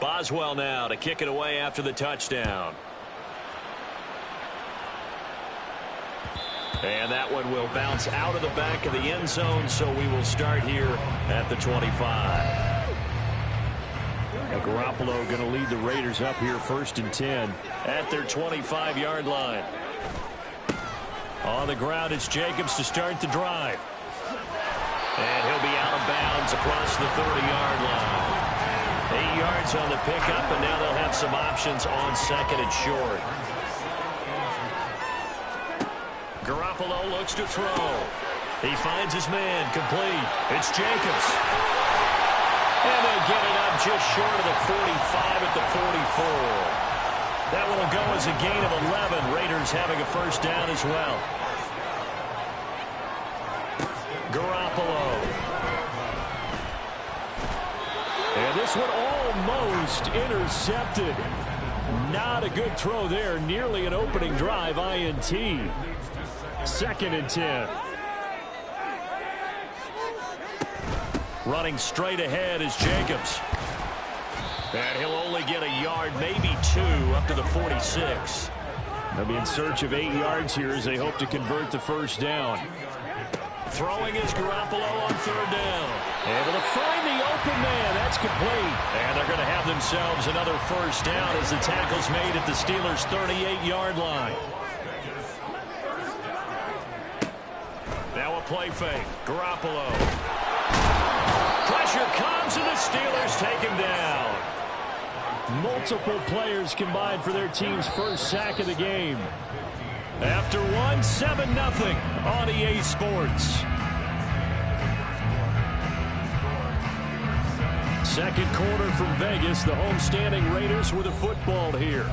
Boswell now to kick it away after the touchdown. And that one will bounce out of the back of the end zone, so we will start here at the 25. Garoppolo going to lead the Raiders up here 1st and 10. At their 25-yard line. On the ground, it's Jacobs to start the drive. And he'll be out of bounds across the 30-yard line. 8 yards on the pickup, and now they'll have some options on 2nd and short. Garoppolo looks to throw. He finds his man, complete. It's Jacobs. And they'll get it up just short of the 45 at the 44. That one will go as a gain of 11. Raiders having a first down as well. Garoppolo. And this one almost intercepted. Not a good throw there. Nearly an opening drive, INT. 2nd and 10. Running straight ahead is Jacobs. And he'll only get a yard, maybe 2, up to the 46. They'll be in search of 8 yards here as they hope to convert the first down. Throwing is Garoppolo on 3rd down. Able to find the open man. That's complete. And they're going to have themselves another first down as the tackle's made at the Steelers' 38-yard line. Now a play fake. Garoppolo. Pressure comes, and the Steelers take him down. Multiple players combined for their team's first sack of the game. After one, 7-0 on EA Sports. Second quarter from Vegas. The homestanding Raiders with a football here,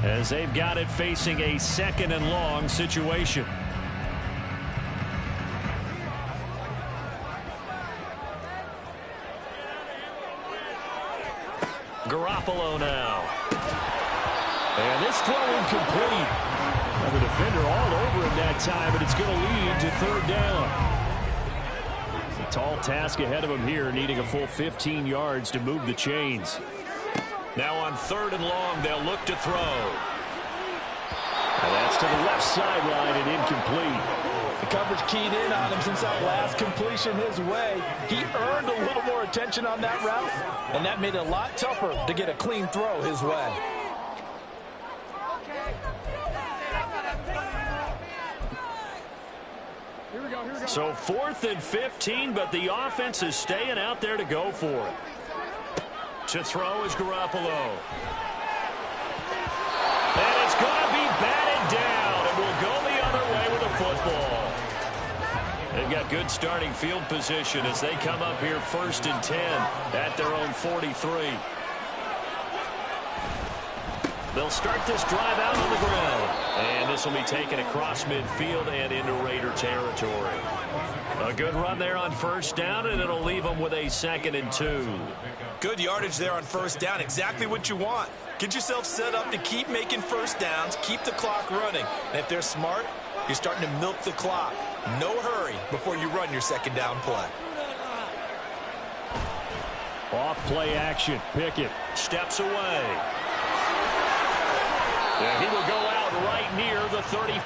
as they've got it facing a 2nd and long situation. Garoppolo now. And this throw incomplete. The defender all over him that time, but it's going to lead to 3rd down. It's a tall task ahead of him here, needing a full 15 yards to move the chains. Now on 3rd and long, they'll look to throw. And that's to the left sideline and incomplete. The coverage keyed in on him since that last completion his way. He earned a little more attention on that route, and that made it a lot tougher to get a clean throw his way. So 4th and 15, but the offense is staying out there to go for it. To throw is Garoppolo. And it's going to be batted down, and will go the other way with the football. They've got good starting field position as they come up here 1st and 10 at their own 43. They'll start this drive out on the ground. And this will be taken across midfield and into Raider territory. A good run there on 1st down, and it'll leave them with a 2nd and 2. Good yardage there on 1st down. Exactly what you want. Get yourself set up to keep making first downs, keep the clock running. And if they're smart, you're starting to milk the clock. No hurry before you run your 2nd down play. Off play action. Pickett steps away. And he will go out right near the 30.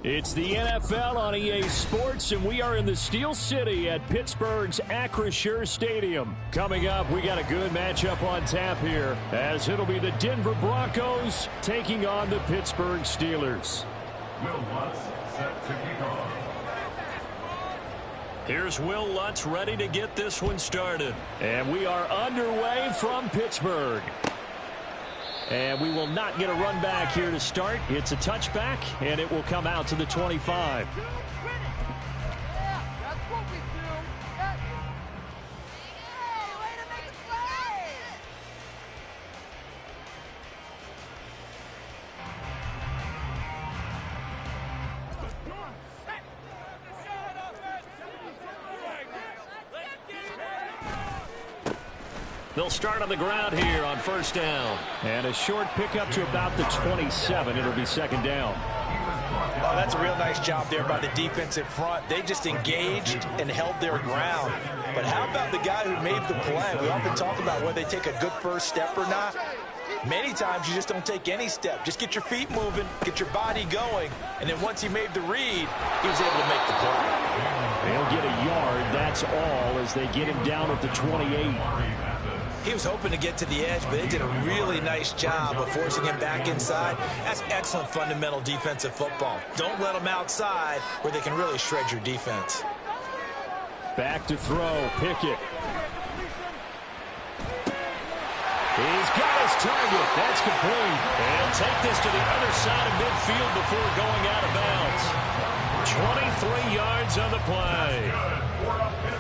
It's the NFL on EA Sports, and we are in the Steel City at Pittsburgh's Acrisure Stadium. Coming up, we got a good matchup on tap here, as it'll be the Denver Broncos taking on the Pittsburgh Steelers. Will Lutz set to kick off. Here's Will Lutz ready to get this one started. And we are underway from Pittsburgh. And we will not get a run back here to start. It's a touchback, and it will come out to the 25. They'll start on the ground here on first down. And a short pickup to about the 27. It'll be second down. Oh, that's a real nice job there by the defensive front. They just engaged and held their ground. But how about the guy who made the play? We often talk about whether they take a good first step or not. Many times you just don't take any step. Just get your feet moving, get your body going, and then once he made the read, he was able to make the play. They'll get a yard, that's all, as they get him down at the 28. He was hoping to get to the edge, but they did a really nice job of forcing him back inside. That's excellent fundamental defensive football. Don't let them outside where they can really shred your defense. Back to throw, Pickett. He's got his target. That's complete. And take this to the other side of midfield before going out of bounds. 23 yards on the play.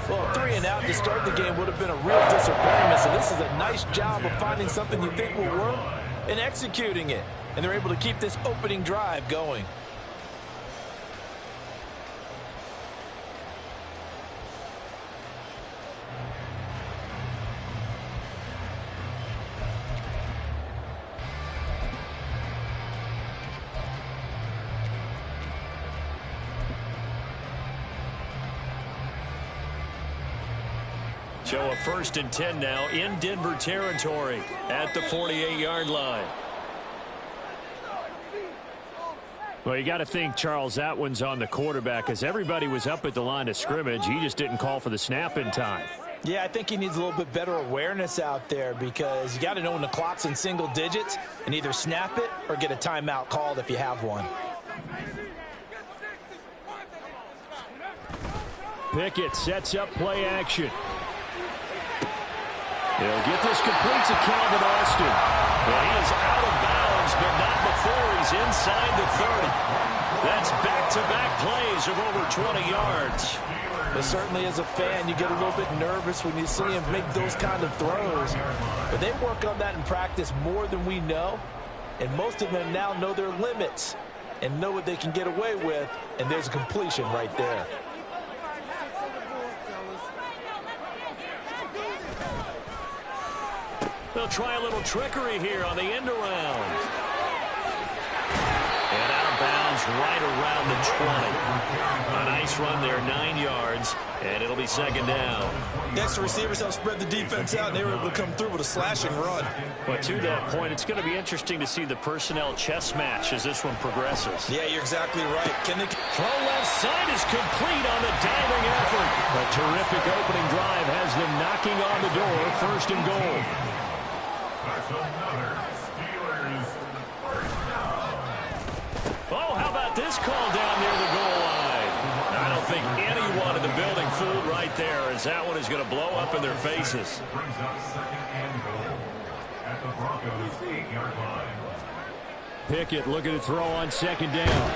Well, 3 and out to start the game would have been a real disappointment. So this is a nice job of finding something you think will work and executing it. And they're able to keep this opening drive going. So a 1st and 10 now in Denver territory at the 48-yard line. Well, you got to think, Charles, that one's on the quarterback, as everybody was up at the line of scrimmage. He just didn't call for the snap in time. Yeah, I think he needs a little bit better awareness out there, because you got to know when the clock's in single digits and either snap it or get a timeout called if you have one. Pickett sets up play action. He'll get this complete to Calvin Austin. Well, he is out of bounds, but not before he's inside the 30. That's back-to-back plays of over 20 yards. But certainly as a fan, you get a little bit nervous when you see him make those kind of throws. But they work on that in practice more than we know. And most of them now know their limits and know what they can get away with. And there's a completion right there. They'll try a little trickery here on the end around. And out of bounds right around the 20. A nice run there, 9 yards, and it'll be second down. Next, the receivers help spread the defense out, and they were able to come through with a slashing run. But to that point, it's going to be interesting to see the personnel chess match as this one progresses. Yeah, you're exactly right. Can they... Throw left side is complete on the diving effort. A terrific opening drive has them knocking on the door, 1st and goal. Oh, how about this call down near the goal line? I don't think anyone in the building fooled right there, as that one is going to blow up in their faces. Brings up 2nd and goal at the Broncos' 8-yard line. Pickett looking to throw on 2nd down.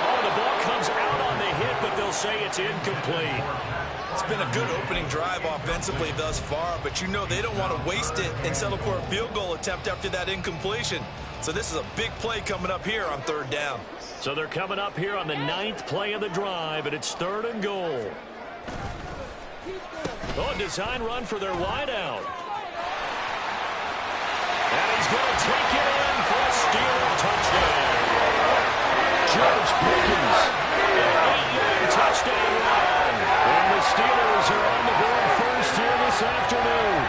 Oh, the ball comes out on the hit, but they'll say it's incomplete. It's been a good opening drive offensively thus far, but you know they don't want to waste it and settle for a field goal attempt after that incompletion. So this is a big play coming up here on 3rd down. So they're coming up here on the 9th play of the drive, and it's 3rd and goal. Oh, design run for their wideout. And he's going to take it in for a Steeler touchdown. George Pickens, an 8-yard touchdown run. And the Steelers are on the board first here this afternoon.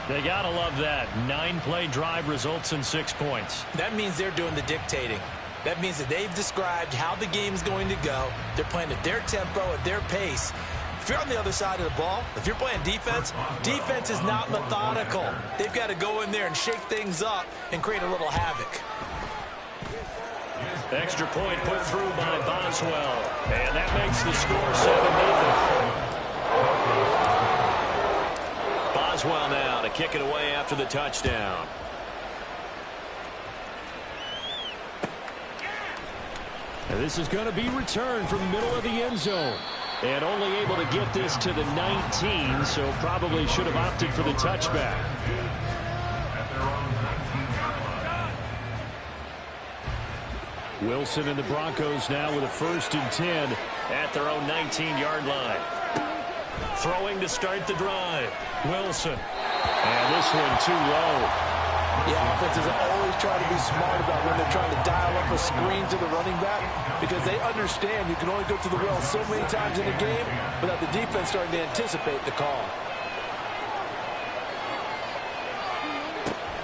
They got to love that. 9-play drive results in 6 points. That means they're doing the dictating. That means that they've described how the game's going to go. They're playing at their tempo, at their pace. If you're on the other side of the ball, if you're playing defense, defense is not methodical. They've got to go in there and shake things up and create a little havoc. Extra point put through by Boswell. And that makes the score 7-0. Boswell now to kick it away after the touchdown. And this is going to be returned from the middle of the end zone. And only able to get this to the 19, so probably should have opted for the touchback. Wilson and the Broncos now with a 1st and 10 at their own 19-yard line. Throwing to start the drive. Wilson. And this one too low. Yeah, offenses are always trying to be smart about when they're trying to dial up a screen to the running back because they understand you can only go to the well so many times in a game without the defense starting to anticipate the call.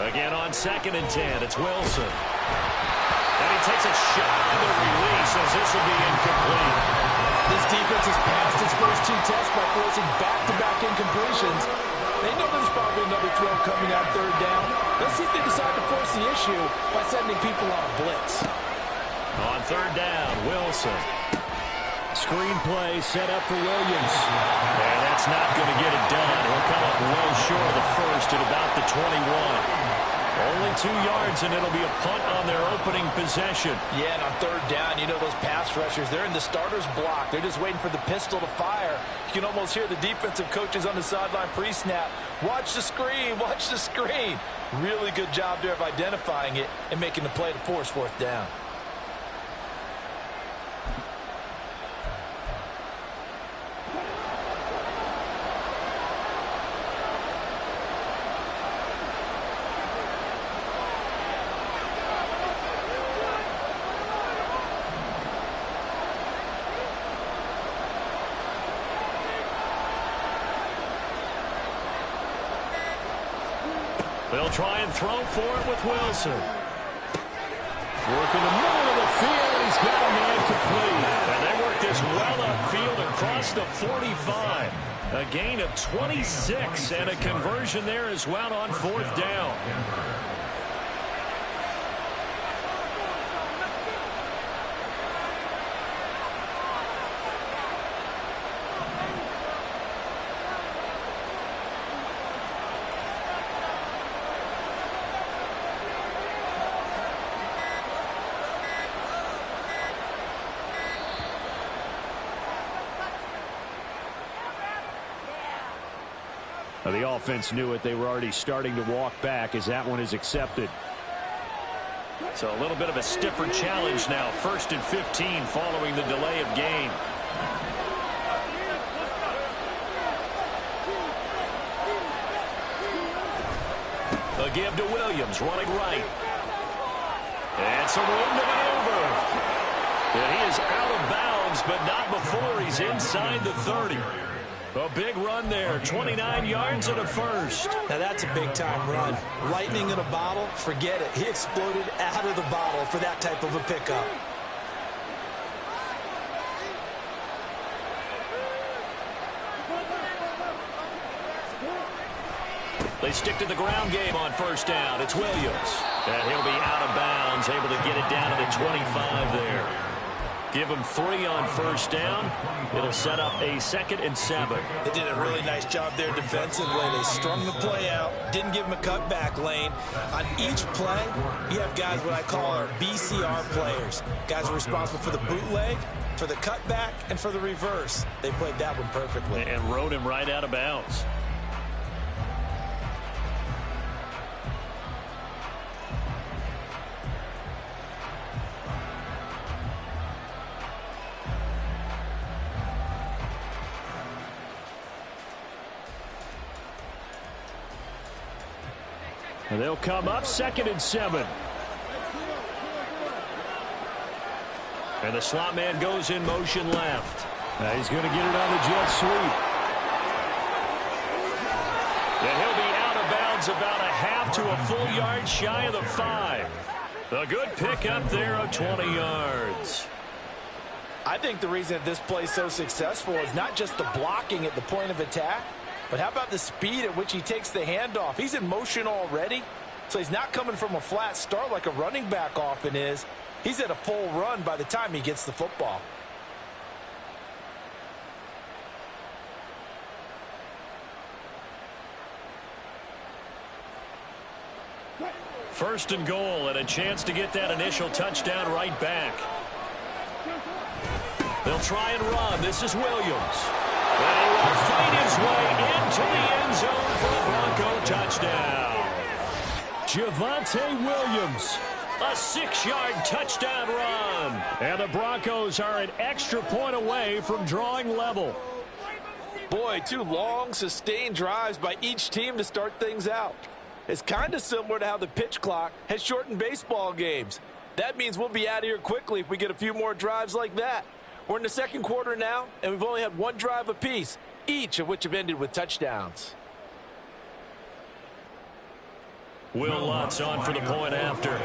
Again on 2nd and 10, it's Wilson. And he takes a shot on the release as this will be incomplete. This defense has passed its first 2 tests by forcing back-to-back incompletions. They know there's probably another throw coming on 3rd down. Let's see if they decide to force the issue by sending people on a blitz. On 3rd down, Wilson. Screen play set up for Williams. And that's not going to get it done. He'll come up well short of the first at about the 21. Only 2 yards, and it'll be a punt on their opening possession. Yeah, and on 3rd down, you know those pass rushers, they're in the starter's block. They're just waiting for the pistol to fire. You can almost hear the defensive coaches on the sideline pre-snap. Watch the screen, watch the screen. Really good job there of identifying it and making the play to force 4th down. They'll try and throw for it with Wilson. Working the middle of the field. He's got a man complete. And they work this well upfield across the 45. A gain of 26 and a conversion there as well on 4th down. The offense knew it. They were already starting to walk back as that one is accepted. So a little bit of a stiffer challenge now. 1st and 15 following the delay of game. A give to Williams, running right. And some room to maneuver. And he is out of bounds, but not before he's inside the 30. A big run there, 29 yards and a 1st. Now that's a big-time run. Lightning in a bottle, forget it. He exploded out of the bottle for that type of a pickup. They stick to the ground game on 1st down. It's Williams. And he'll be out of bounds, able to get it down to the 25 there. Give him 3 on 1st down. It'll set up a 2nd and 7. They did a really nice job there defensively. They strung the play out, didn't give him a cutback lane. On each play, you have guys what I call our BCR players. Guys are responsible for the bootleg, for the cutback, and for the reverse. They played that one perfectly. And rode him right out of bounds. And they'll come up 2nd and 7. And the slot man goes in motion left. He's going to get it on the jet sweep. And he'll be out of bounds is about a half to a full yard shy of the 5. A good pickup there of 20 yards. I think the reason that this play is so successful is not just the blocking at the point of attack, but how about the speed at which he takes the handoff? He's in motion already, so he's not coming from a flat start like a running back often is. He's at a full run by the time he gets the football. First and goal, and a chance to get that initial touchdown right back. They'll try and run. This is Williams. And he will fight his way into the end zone for a Bronco touchdown. Javonte Williams, a 6-yard touchdown run. And the Broncos are an extra point away from drawing level. Boy, 2 long, sustained drives by each team to start things out. It's kind of similar to how the pitch clock has shortened baseball games. That means we'll be out of here quickly if we get a few more drives like that. We're in the second quarter now, and we've only had 1 drive apiece, each of which have ended with touchdowns. Will Lutz on for the point after.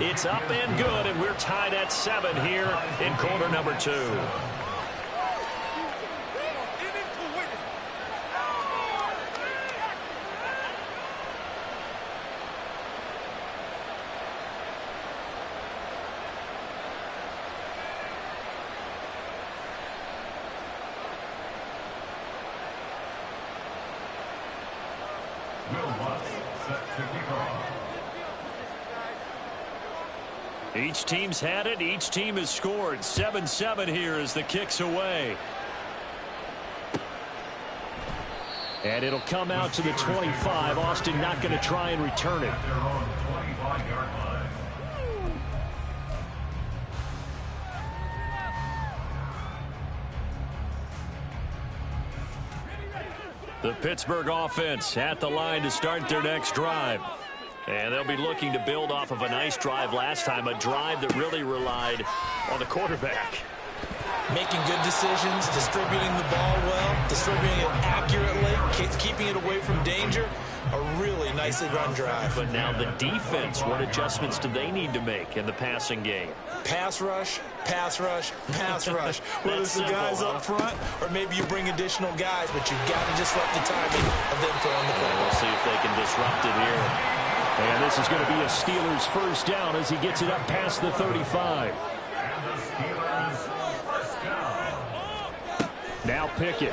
It's up and good, and we're tied at 7 here in quarter number 2. Each team's had it. Each team has scored. 7-7 here as the kick's away. And it'll come out to the 25. Austin not going to try and return it. The Pittsburgh offense at the line to start their next drive. And they'll be looking to build off of a nice drive last time, a drive that really relied on the quarterback. Making good decisions, distributing the ball well, distributing it accurately, keeping it away from danger. A really nicely run drive. But now the defense, what adjustments do they need to make in the passing game? Pass rush, pass rush, pass rush. Whether it's the guys up front or maybe you bring additional guys, but you've got to disrupt the timing of them throwing the football. We'll see if they can disrupt it here. And this is going to be a Steelers first down as he gets it up past the 35. Now Pickett.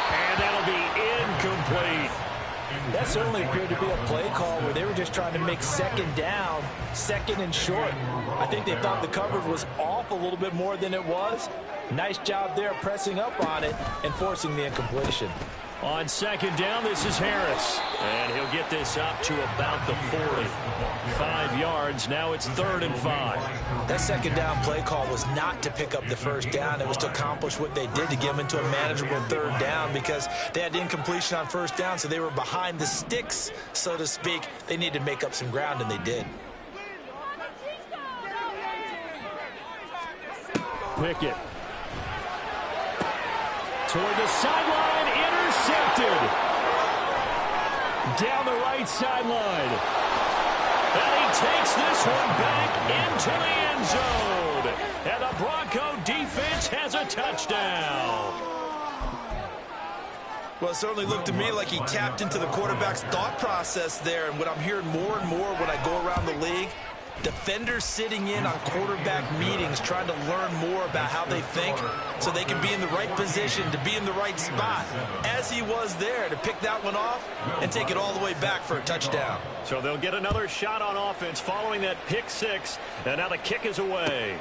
And that'll be incomplete. That certainly appeared to be a play call where they were just trying to make second down, second and short. I think they thought the coverage was off a little bit more than it was. Nice job there pressing up on it and forcing the incompletion. On second down, this is Harris. And he'll get this up to about the 40. 5 yards. Now it's 3rd and 5. That second down play call was not to pick up the first down. It was to accomplish what they did to get them into a manageable 3rd down because they had incompletion on first down, so they were behind the sticks, so to speak. They needed to make up some ground, and they did. Pickett. Toward the sideline, intercepted. Down the right sideline. And he takes this one back into the end zone. And the Bronco defense has a touchdown. Well, it certainly looked to me like he tapped into the quarterback's thought process there. And what I'm hearing more and more when I go around the league, defenders sitting in on quarterback meetings trying to learn more about how they think so they can be in the right position to be in the right spot, as he was there to pick that one off and take it all the way back for a touchdown. So they'll get another shot on offense following that pick six, and now the kick is away.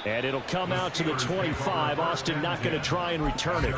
And it'll come out to the 25. Austin not going to try and return it.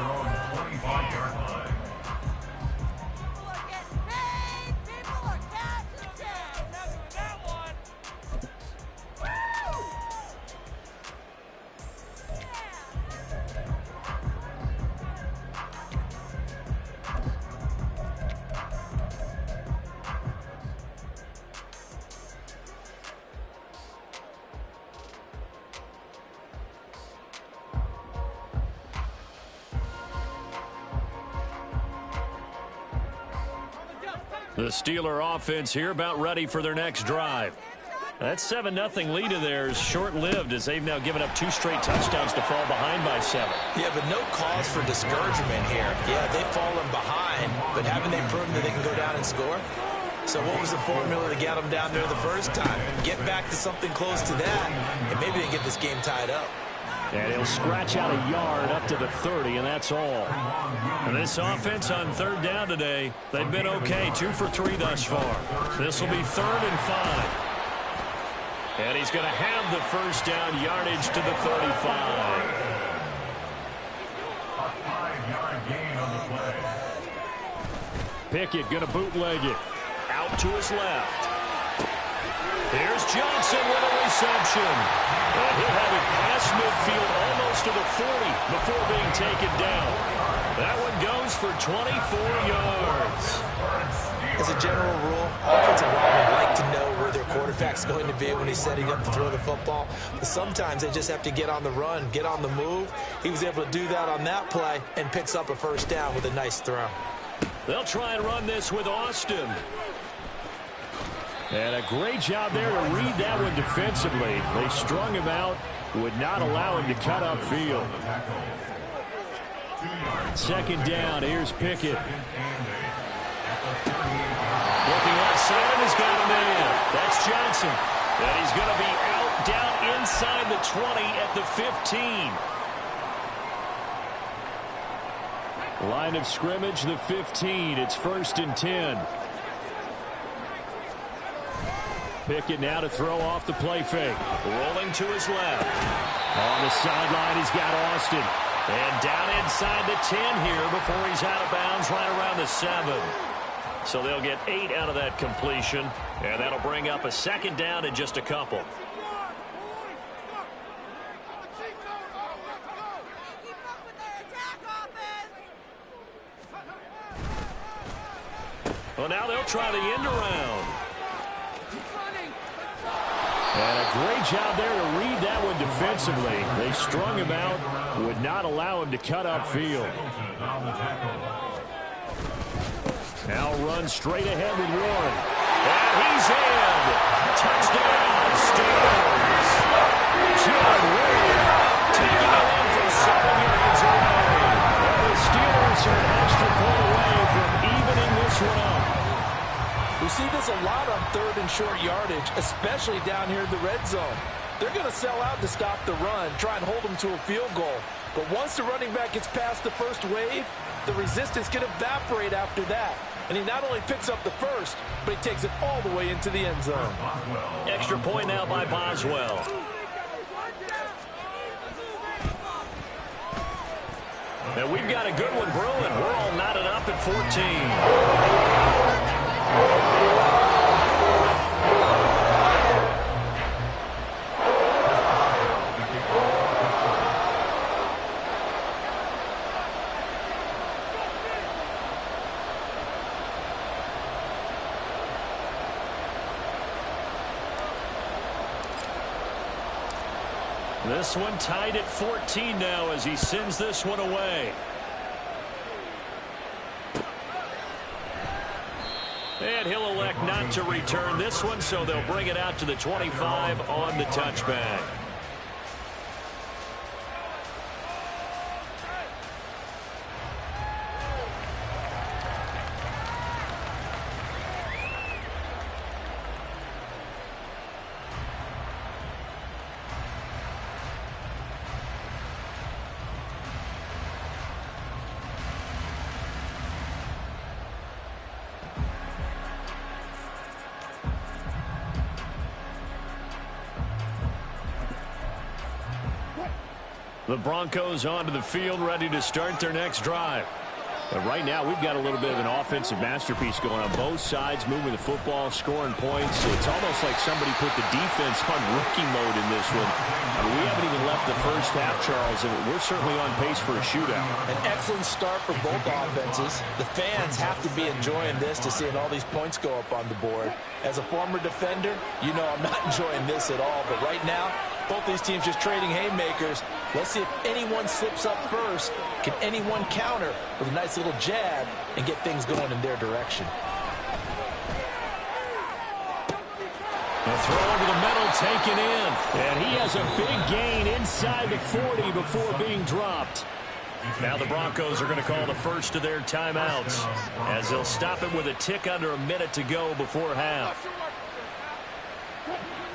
The Steeler offense here about ready for their next drive. That 7-0 lead of theirs short-lived as they've now given up 2 straight touchdowns to fall behind by 7. Yeah, but no cause for discouragement here. Yeah, they've fallen behind, but haven't they proven that they can go down and score? So what was the formula to get them down there the first time? Get back to something close to that, and maybe they get this game tied up. And he'll scratch out a yard up to the 30, and that's all. And this offense on 3rd down today, they've been okay, 2 for 3 thus far. This will be 3rd and 5. And he's going to have the first down, yardage to the 35. A 5-yard gain on the play. Pickett going to bootleg it. Out to his left. Here's Johnson with a reception. And he'll have it past midfield almost to the 40 before being taken down. That one goes for 24 yards. As a general rule, offensive linemen like to know where their quarterback's going to be when he's setting up to throw the football. But sometimes they just have to get on the run, get on the move. He was able to do that on that play and picks up a first down with a nice throw. They'll try and run this with Austin. And a great job there to read that one defensively. They strung him out, would not allow him to cut upfield. 2nd down, here's Pickett. Looking outside, and he's got a man. That's Johnson. And he's going to be out, down inside the 20 at the 15. Line of scrimmage, the 15. It's 1st and 10. Pickett now to throw off the play fake. Rolling to his left. On the sideline, he's got Austin. And down inside the 10 here before he's out of bounds right around the 7. So they'll get 8 out of that completion. And that'll bring up a 2nd down in just a couple. Well, now they'll try the end around. And a great job there to read that one defensively. They strung him out, would not allow him to cut upfield. Now runs straight ahead with Warren. And he's in. Touchdown, Steelers. John Warren taking it in from 7 yards away. And the Steelers are an extra point away from evening this one up. We see this a lot on 3rd and short yardage, especially down here in the red zone. They're going to sell out to stop the run, try and hold them to a field goal. But once the running back gets past the first wave, the resistance can evaporate after that. And he not only picks up the first, but he takes it all the way into the end zone. Extra point now by Boswell. And we've got a good one brewing. We're all knotted up at 14. This one tied at 14 now as he sends this one away. And he'll elect not to return this one, so they'll bring it out to the 25 on the touchback. The Broncos onto the field, ready to start their next drive. But right now, we've got a little bit of an offensive masterpiece going on both sides, moving the football, scoring points. It's almost like somebody put the defense on rookie mode in this one. I mean, we haven't even left the first half, Charles, and we're certainly on pace for a shootout. An excellent start for both offenses. The fans have to be enjoying this to seeing all these points go up on the board. As a former defender, you know I'm not enjoying this at all. But right now, both these teams just trading haymakers. Let's see if anyone slips up first. Can anyone counter with a nice little jab and get things going in their direction? The throw over the middle taken in. And he has a big gain inside the 40 before being dropped. Now the Broncos are going to call the first of their timeouts as they'll stop it with a tick under a minute to go before half.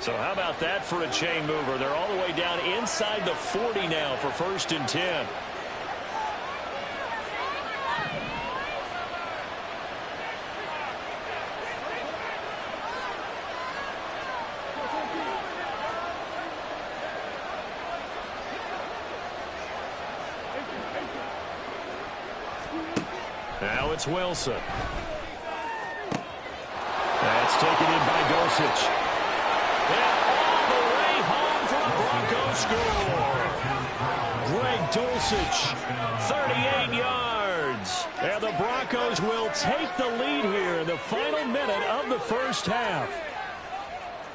So how about that for a chain mover? They're all the way down inside the 40 now for 1st and 10. Now it's Wilson. That's taken in by Dulcich. And all the way home for the Broncos score. Greg Dulcich, 38 yards. And the Broncos will take the lead here in the final minute of the first half.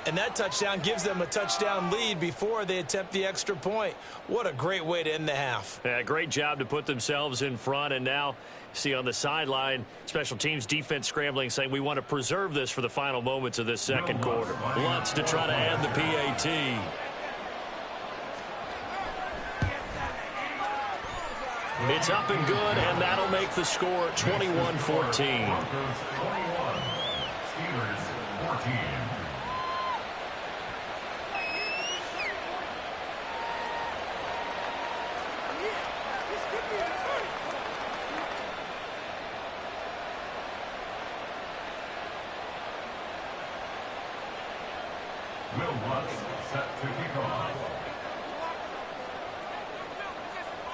And that touchdown gives them a touchdown lead before they attempt the extra point. What a great way to end the half. Yeah, great job to put themselves in front. And now, see on the sideline, special teams defense scrambling, saying we want to preserve this for the final moments of this second quarter. Lutz to try to add the PAT. It's up and good, and that'll make the score 21-14. Steelers 14. Will Lutz set to kick off.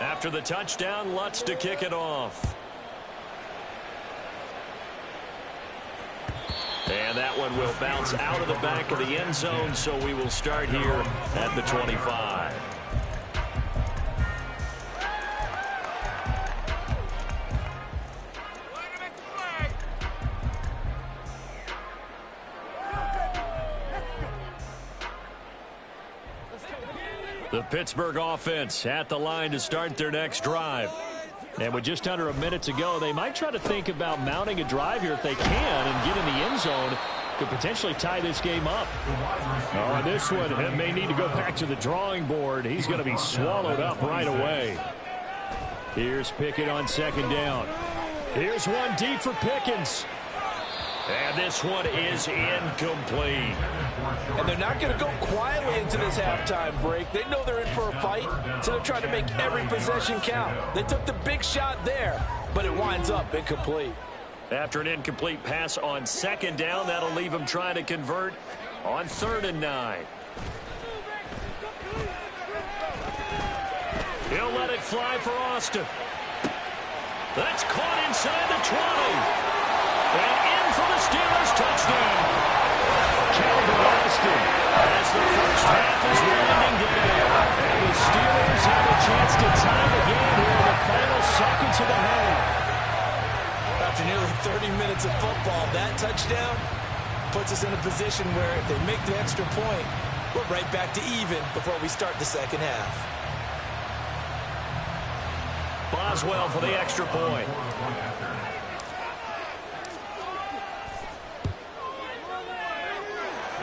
After the touchdown, Lutz to kick it off. And that one will bounce out of the back of the end zone, so we will start here at the 25. The Pittsburgh offense at the line to start their next drive. And with just under a minute to go, they might try to think about mounting a drive here if they can and get in the end zone. Could potentially tie this game up. Oh, this one may need to go back to the drawing board. He's going to be swallowed up right away. Here's Pickett on 2nd down. Here's one deep for Pickens. And this one is incomplete. And they're not going to go quietly into this halftime break. They know they're in for a fight, so they're trying to make every possession count. They took the big shot there, but it winds up incomplete. After an incomplete pass on 2nd down, that'll leave them trying to convert on 3rd and 9. He'll let it fly for Austin. That's caught inside the 20. And in for the Steelers touchdown. Calvin Austin. As the first half is winding down. And the Steelers have a chance to tie the game here in the final seconds of the half. After nearly 30 minutes of football, that touchdown puts us in a position where if they make the extra point, we're right back to even before we start the second half. Boswell for the extra point.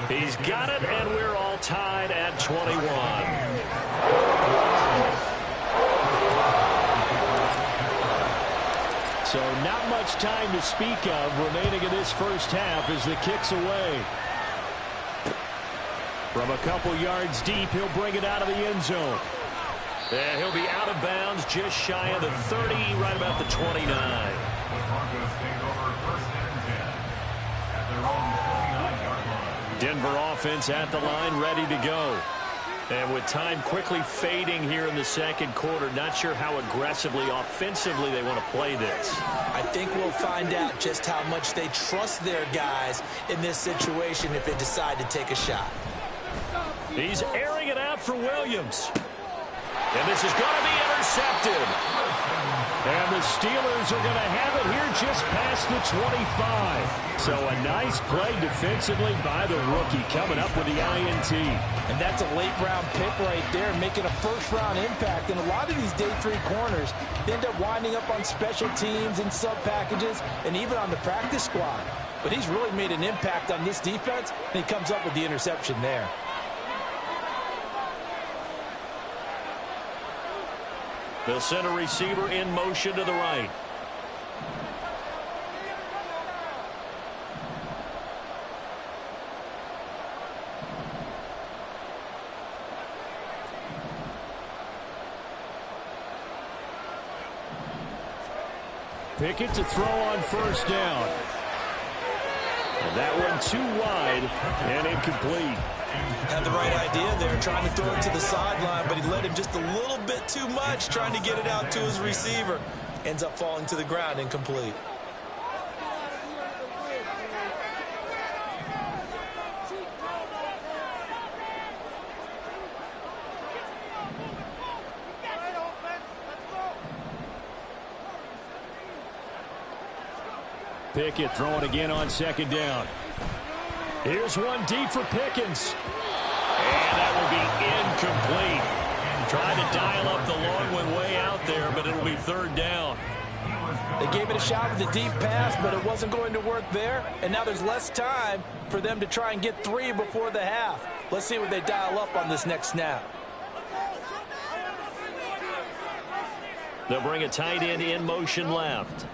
He's got it, and we're all tied at 21. So not much time to speak of remaining in this first half as the kick's away. From a couple yards deep, he'll bring it out of the end zone. And he'll be out of bounds just shy of the 30, right about the 29. The Broncos take over 1st and 10 at their own 49-yard line. Denver offense at the line, ready to go. And with time quickly fading here in the second quarter, not sure how aggressively, offensively they want to play this. I think we'll find out just how much they trust their guys in this situation if they decide to take a shot. He's airing it out for Williams. And this is going to be intercepted. And the Steelers are going to have it here just past the 25. So a nice play defensively by the rookie coming up with the INT. And that's a late-round pick right there, making a first-round impact. And a lot of these day 3 corners end up winding up on special teams and sub-packages and even on the practice squad. But he's really made an impact on this defense, and he comes up with the interception there. They'll send a receiver in motion to the right. Pickett to throw on first down. And that one too wide and incomplete. Had the right idea there, trying to throw it to the sideline, but he let him just a little bit too much, trying to get it out to his receiver. Ends up falling to the ground, incomplete. Pickett throwing again on second down. Here's one deep for Pickens. And that will be incomplete. Trying to dial up the long one way out there, but it'll be third down. They gave it a shot with the deep pass, but it wasn't going to work there. And now there's less time for them to try and get 3 before the half. Let's see what they dial up on this next snap. They'll bring a tight end in motion left.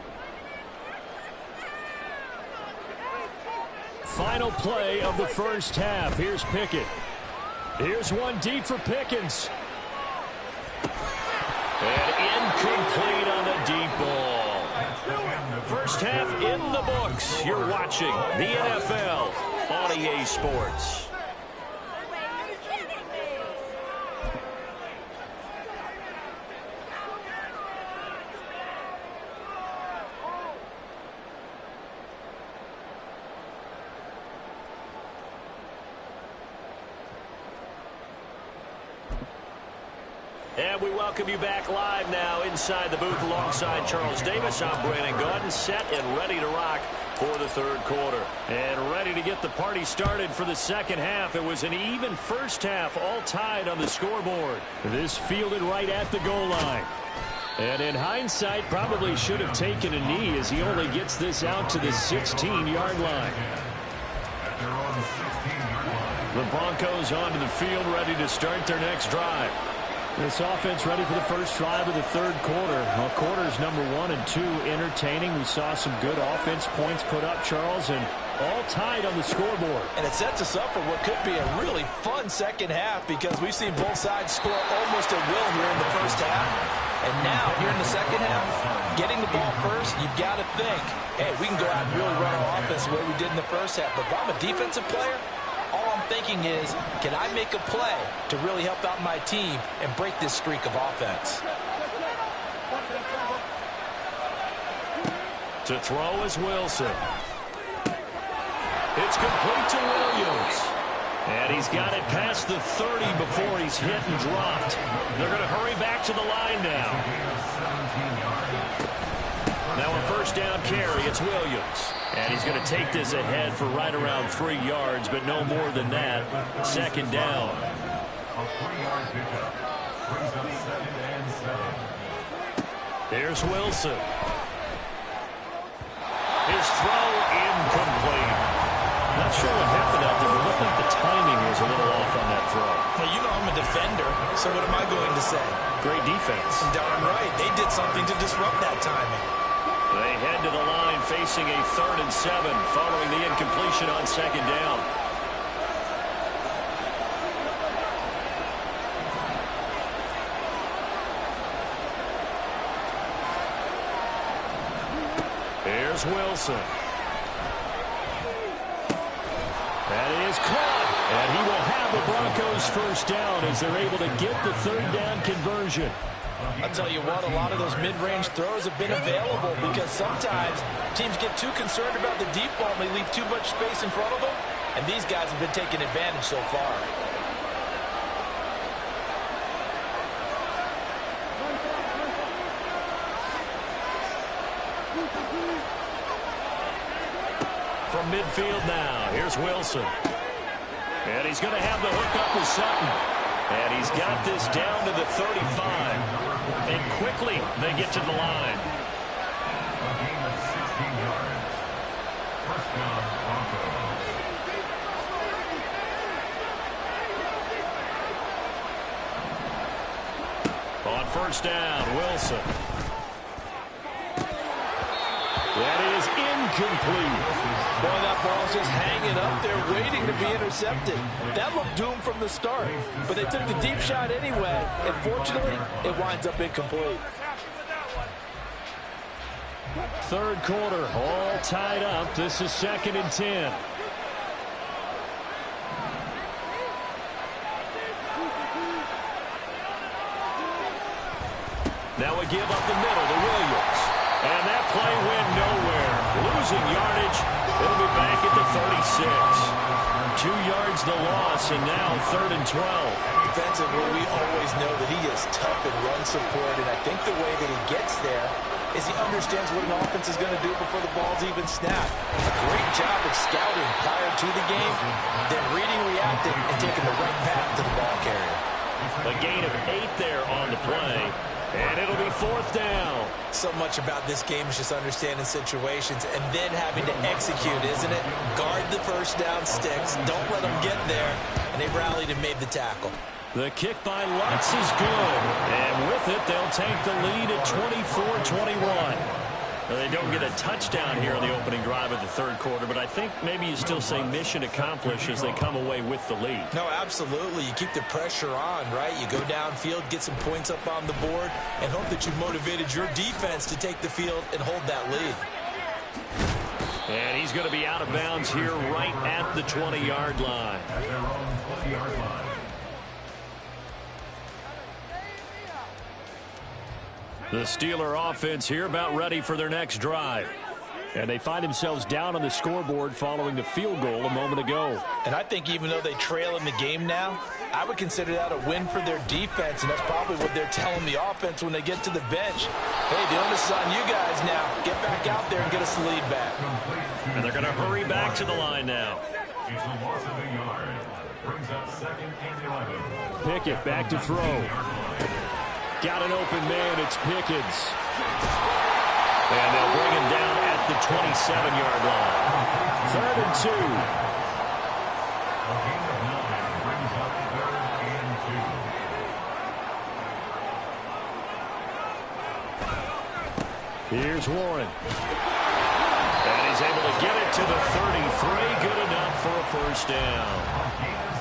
Final play of the first half. Here's Pickett. Here's one deep for Pickens. And incomplete on the deep ball. First half in the books. You're watching the NFL on EA Sports. And we welcome you back live now inside the booth alongside Charles Davis. I'm Brandon Gaudin, set and ready to rock for the third quarter. And ready to get the party started for the second half. It was an even first half, all tied on the scoreboard. This fielded right at the goal line. And in hindsight, probably should have taken a knee as he only gets this out to the 16-yard line. The Broncos onto the field, ready to start their next drive. This offense ready for the first drive of the third quarter. Well, quarters number 1 and 2 entertaining. We saw some good offense points put up, Charles, and all tied on the scoreboard. And it sets us up for what could be a really fun second half because we've seen both sides score almost at will here in the first half. And now, here in the second half, getting the ball first, you've got to think, hey, we can go out and really run our offense the way we did in the first half. But if I'm a defensive player, all I'm thinking is, can I make a play to really help out my team and break this streak of offense? To throw is Wilson. It's complete to Williams. And he's got it past the 30 before he's hit and dropped. They're going to hurry back to the line now. Now a first down carry, it's Williams. And he's going to take this ahead for right around 3 yards, but no more than that. Second down. Here's Wilson. His throw incomplete. Not sure what happened out there, but looked like the timing was a little off on that throw. Well, you know I'm a defender, so what am I going to say? Great defense. Darn right. They did something to disrupt that timing. They head to the line facing a 3rd and 7 following the incompletion on second down. Here's Wilson. That is caught. And he will have the Broncos first down as they're able to get the third down conversion. I'll tell you what, a lot of those mid-range throws have been available because sometimes teams get too concerned about the deep ball and they leave too much space in front of them, and these guys have been taking advantage so far. From midfield now, here's Wilson. And he's going to have the hook up with Sutton. And he's got this down to the 35. And quickly they get to the line. A gain of 16 yards. First down, Broncos. On first down, Wilson. That is incomplete. Boy, that ball's just hanging up there waiting to be intercepted. That looked doomed from the start, but they took the deep shot anyway, and fortunately, it winds up incomplete. Third quarter, all tied up. This is 2nd and 10. Now a give up the middle to Williams. And that play went nowhere. Losing yardage. It'll be back at the 36. 2 yards the loss, and now 3rd and 12. Defensively, we always know that he is tough in run support, and I think the way that he gets there is he understands what an offense is going to do before the ball's even snapped. A great job of scouting prior to the game, then reading, reacting, and taking the right path to the ball carrier. A gain of 8 there on the play. And it'll be 4th down. So much about this game is just understanding situations and then having to execute, isn't it? Guard the first down sticks. Don't let them get there. And they rallied and made the tackle. The kick by Lutz is good. And with it, they'll take the lead at 24-21. They don't get a touchdown here in the opening drive of the third quarter, but I think maybe you still say mission accomplished as they come away with the lead. No, absolutely. You keep the pressure on, right? You go downfield, get some points up on the board, and hope that you've motivated your defense to take the field and hold that lead. And he's going to be out of bounds here right at the 20-yard line. At their own 20-yard line. The Steeler offense here about ready for their next drive. And they find themselves down on the scoreboard following the field goal a moment ago. And I think even though they trail in the game now, I would consider that a win for their defense, and that's probably what they're telling the offense when they get to the bench. Hey, the onus is on you guys now. Get back out there and get us the lead back. And they're going to hurry back to the line now. It's a loss of a yard. Brings up 2nd and 11. Pickett back to throw. Got an open man. It's Pickens. And they'll bring him down at the 27-yard line. 3rd and 2. A gain of 9 brings up 3rd and 2. Here's Warren. And he's able to get it to the 33. Good enough for a first down.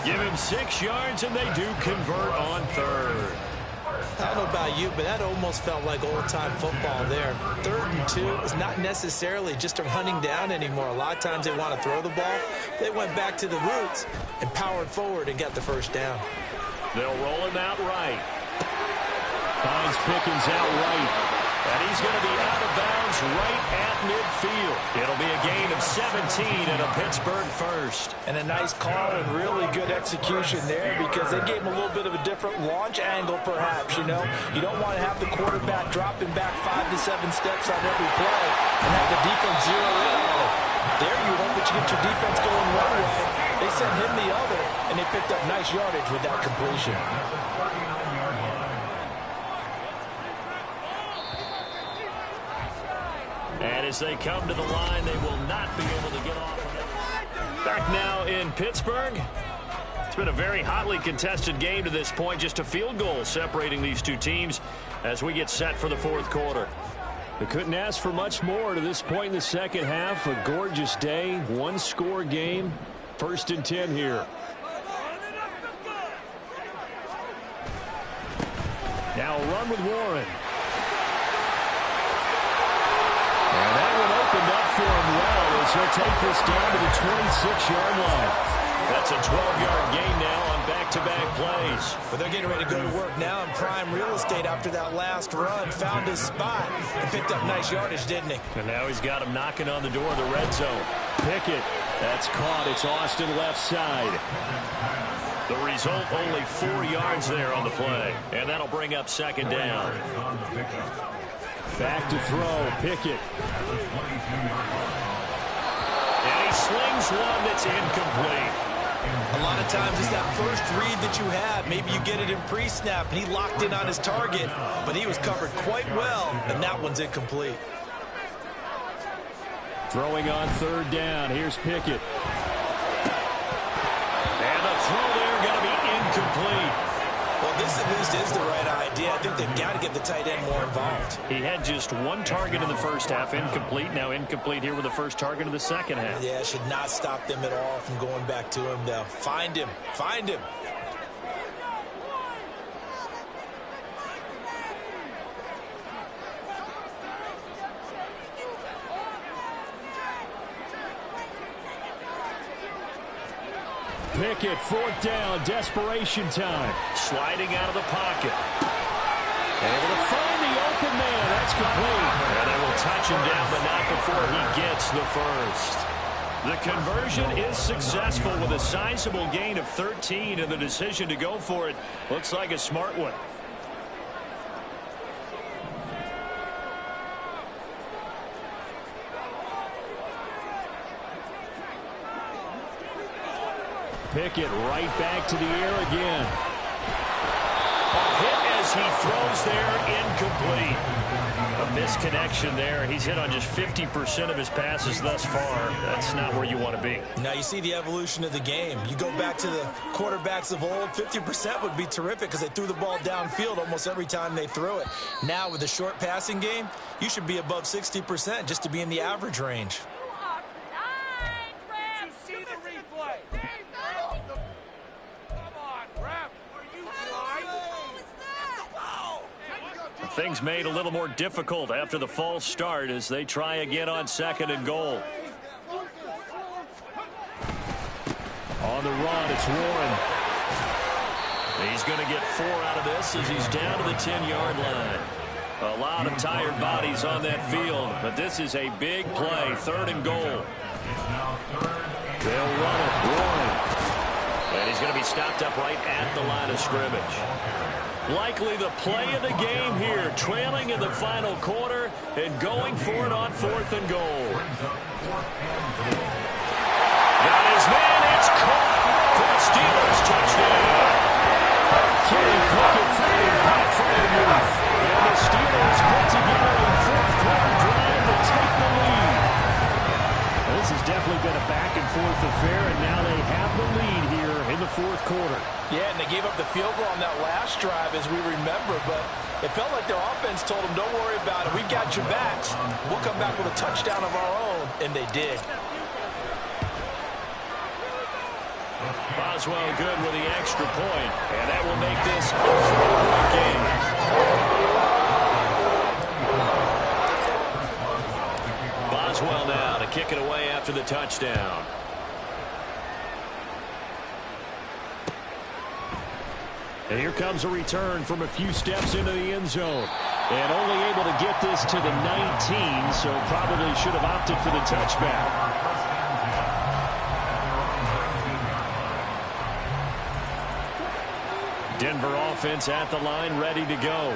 Give him 6 yards, and they do convert on 3rd. I don't know about you, but that almost felt like old-time football there. 3rd and 2 is not necessarily just a hunting down anymore. A lot of times they want to throw the ball. They went back to the roots and powered forward and got the first down. They'll roll him out right. Finds Pickens out right. And he's going to be out of bounds right at midfield. It'll be a gain of 17 and a Pittsburgh first. And a nice call and really good execution there because they gave him a little bit of a different launch angle perhaps, you know. You don't want to have the quarterback dropping back 5 to 7 steps on every play and have the defense zero in on it. There you hope that you get your defense going one way. They sent him the other, and they picked up nice yardage with that completion. And as they come to the line, they will not be able to get off of it. Back now in Pittsburgh. It's been a very hotly contested game to this point. Just a field goal separating these two teams as we get set for the fourth quarter. They couldn't ask for much more to this point in the second half. A gorgeous day, one-score game. 1st and 10 here. Now a run with Warren. And that one opened up for him well as he'll take this down to the 26-yard line. That's a 12-yard gain now on back-to-back plays. But they're getting ready to go to work now in prime real estate after that last run. Found his spot and picked up nice yardage, didn't he? And now he's got him knocking on the door of the red zone. Pickett, that's caught. It's Austin left side. The result, only 4 yards there on the play. And that'll bring up 2nd down. Back to throw, Pickett. And he slings one that's incomplete. A lot of times it's that first read that you have. Maybe you get it in pre-snap, and he locked in on his target, but he was covered quite well, and that one's incomplete. Throwing on third down. Here's Pickett. And the throw there going to be incomplete. Well, this at least is the right idea. I think they've got to get the tight end more involved. He had just one target in the first half, incomplete. Now incomplete here with the first target of the second half. Yeah, should not stop them at all from going back to him, though. Find him. Find him. Pickett, fourth down, desperation time. Sliding out of the pocket. Able to find the open man. That's complete. And they will touch him down, but not before he gets the first. The conversion is successful with a sizable gain of 13, and the decision to go for it looks like a smart one. Pickett right back to the air again. Hit as he throws there, incomplete. A misconnection there. He's hit on just 50% of his passes thus far. That's not where you want to be. Now you see the evolution of the game. You go back to the quarterbacks of old, 50% would be terrific because they threw the ball downfield almost every time they threw it. Now with the short passing game, you should be above 60% just to be in the average range. Things made a little more difficult after the false start as they try again on second and goal. On the run, it's Warren. He's going to get 4 out of this as he's down to the 10-yard line. A lot of tired bodies on that field, but this is a big play, third and goal. They'll run it, Warren. And he's going to be stopped up right at the line of scrimmage. Likely the play of the game here, trailing in the final quarter and going for it on fourth and goal. Got his man, it's caught for a Steelers touchdown. Kenny Pickett fighting back for the move. And the Steelers put together a fourth-quarter drive to take the lead. This has definitely been a back-and-forth affair, and now they have the lead here in the fourth quarter. Yeah, and they gave up the field goal on that last drive, as we remember, but it felt like their offense told them, don't worry about it. We've got your backs. We'll come back with a touchdown of our own, and they did. Boswell good with the extra point, and that will make this a 4-point game. Boswell now to kick it away after the touchdown. And here comes a return from a few steps into the end zone. And only able to get this to the 19, so probably should have opted for the touchback. Denver offense at the line, ready to go.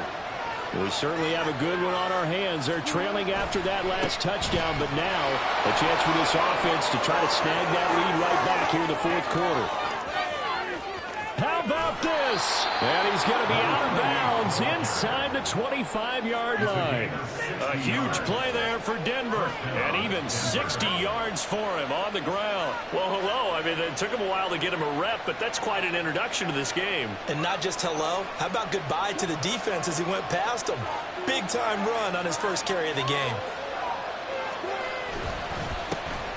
We certainly have a good one on our hands. They're trailing after that last touchdown, but now a chance for this offense to try to snag that lead right back here in the fourth quarter. How about this? And he's going to be out of bounds inside the 25-yard line. A huge play there for Denver, and even 60 yards for him on the ground. Well, hello. I mean, it took him a while to get him a rep, but that's quite an introduction to this game. And not just hello. How about goodbye to the defense as he went past him? Big-time run on his first carry of the game.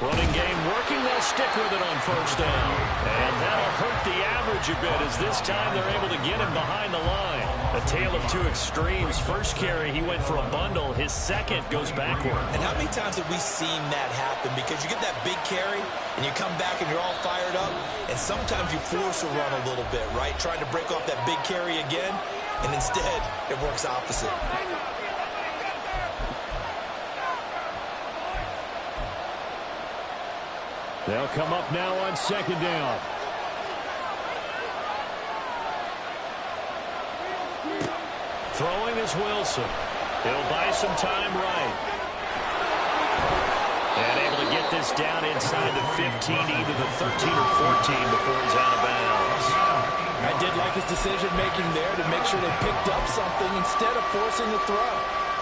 Running game working. They'll stick with it on first down. And that'll hurt the average a bit as this time they're able to get him behind the line. A tale of two extremes. First carry, he went for a bundle. His second goes backward. And how many times have we seen that happen? Because you get that big carry, and you come back and you're all fired up, and sometimes you force a run a little bit, right? Trying to break off that big carry again, and instead it works opposite. They'll come up now on second down. Throwing is Wilson. He'll buy some time right. And able to get this down inside the 15, either the 13 or 14 before he's out of bounds. I did like his decision-making there to make sure they picked up something instead of forcing the throw.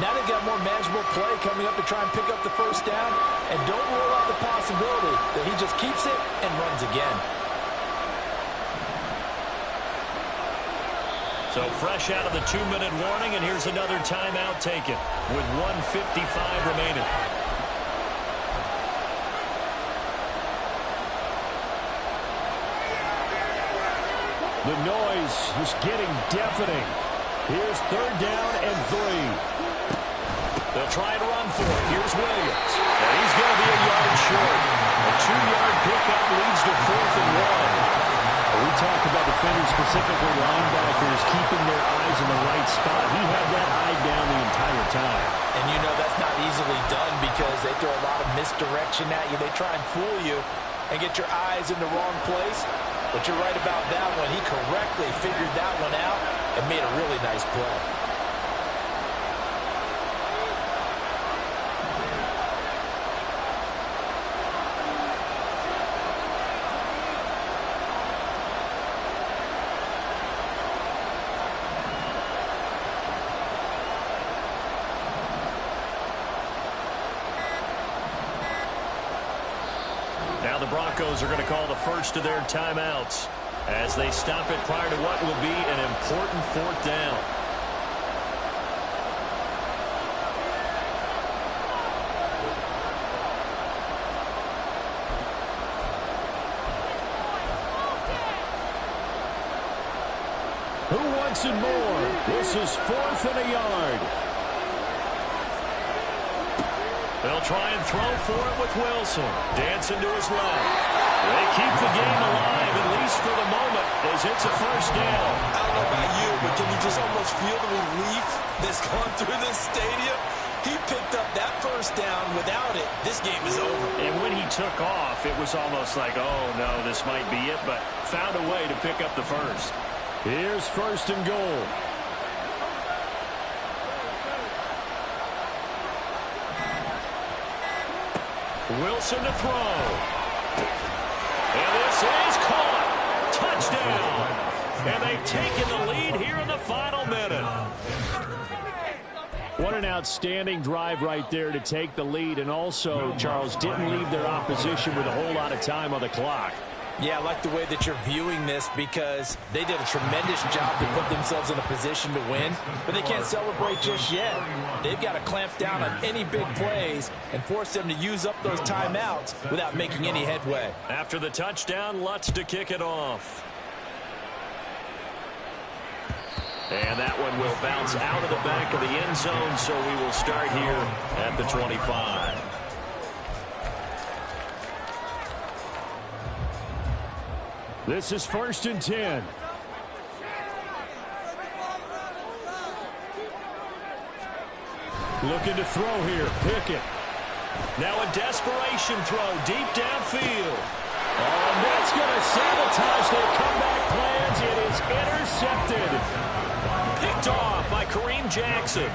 Now they've got more manageable play coming up to try and pick up the first down, and don't rule out the possibility that he just keeps it and runs again. So fresh out of the 2-minute warning, and here's another timeout taken with 1:55 remaining. The noise is getting deafening. Here's 3rd down and 3. They'll try and run for it. Here's Williams. And he's going to be a yard short. A 2-yard pickup leads to 4th and 1. We talked about defenders, specifically linebackers, keeping their eyes in the right spot. He had that eye down the entire time. And you know that's not easily done because they throw a lot of misdirection at you. They try and fool you and get your eyes in the wrong place. But you're right about that one. He correctly figured that one out and made a really nice play. Now the Broncos are going to call the first of their timeouts as they stop it prior to what will be an important 4th down. Who wants it more? This is 4th and a yard. They'll try and throw for it with Wilson. Dancing to his left. They keep the game alive, at least for the moment, as it's a first down. I don't know about you, but can you just almost feel the relief that's gone through this stadium? He picked up that first down. Without it, this game is over. And when he took off, it was almost like, oh, no, this might be it, but found a way to pick up the first. Here's 1st and goal. Wilson to throw. And this is caught. Touchdown. And they've taken the lead here in the final minute. What an outstanding drive right there to take the lead. And also, Charles, didn't leave their opposition with a whole lot of time on the clock. Yeah, I like the way that you're viewing this because they did a tremendous job to put themselves in a position to win, but they can't celebrate just yet. They've got to clamp down on any big plays and force them to use up those timeouts without making any headway. After the touchdown, Lutz to kick it off. And that one will bounce out of the back of the end zone, so we will start here at the 25. This is 1st and 10. Looking to throw here. Pickett. Now a desperation throw deep downfield. Oh, and that's going to sabotage their comeback plans. It is intercepted. Picked off by Kareem Jackson.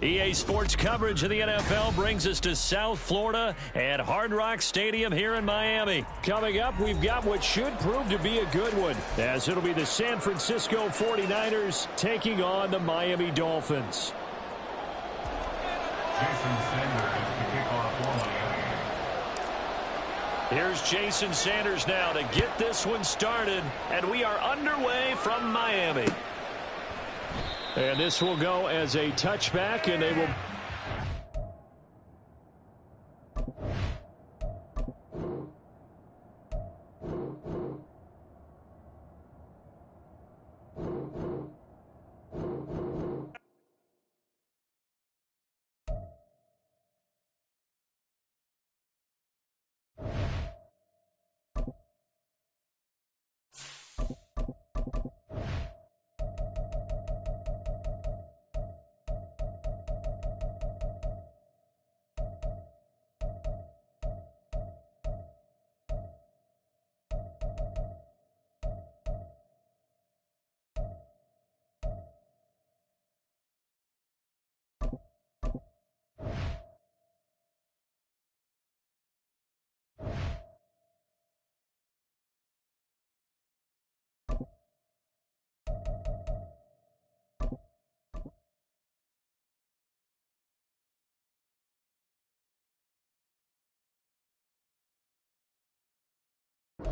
EA Sports coverage of the NFL brings us to South Florida at Hard Rock Stadium here in Miami. Coming up, we've got what should prove to be a good one, as it'll be the San Francisco 49ers taking on the Miami Dolphins. Jason Sanders to kick off for Miami. Here's Jason Sanders now to get this one started, and we are underway from Miami. And this will go as a touchback, and they will...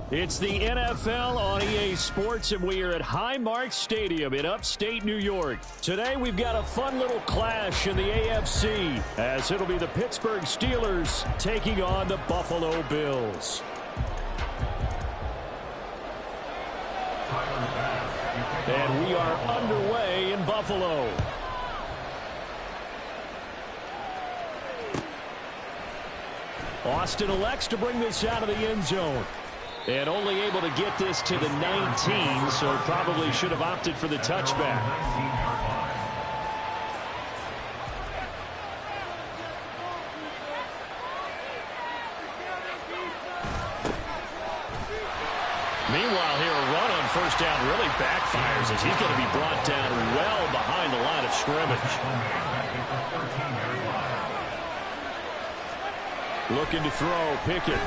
It's the NFL on EA Sports, and we are at Highmark Stadium in upstate New York. Today, we've got a fun little clash in the AFC, as it'll be the Pittsburgh Steelers taking on the Buffalo Bills. And we are underway in Buffalo. Austin elects to bring this out of the end zone. And only able to get this to the 19, so probably should have opted for the touchback. Meanwhile, here a run on first down really backfires as he's going to be brought down well behind the line of scrimmage. Looking to throw, Pickett.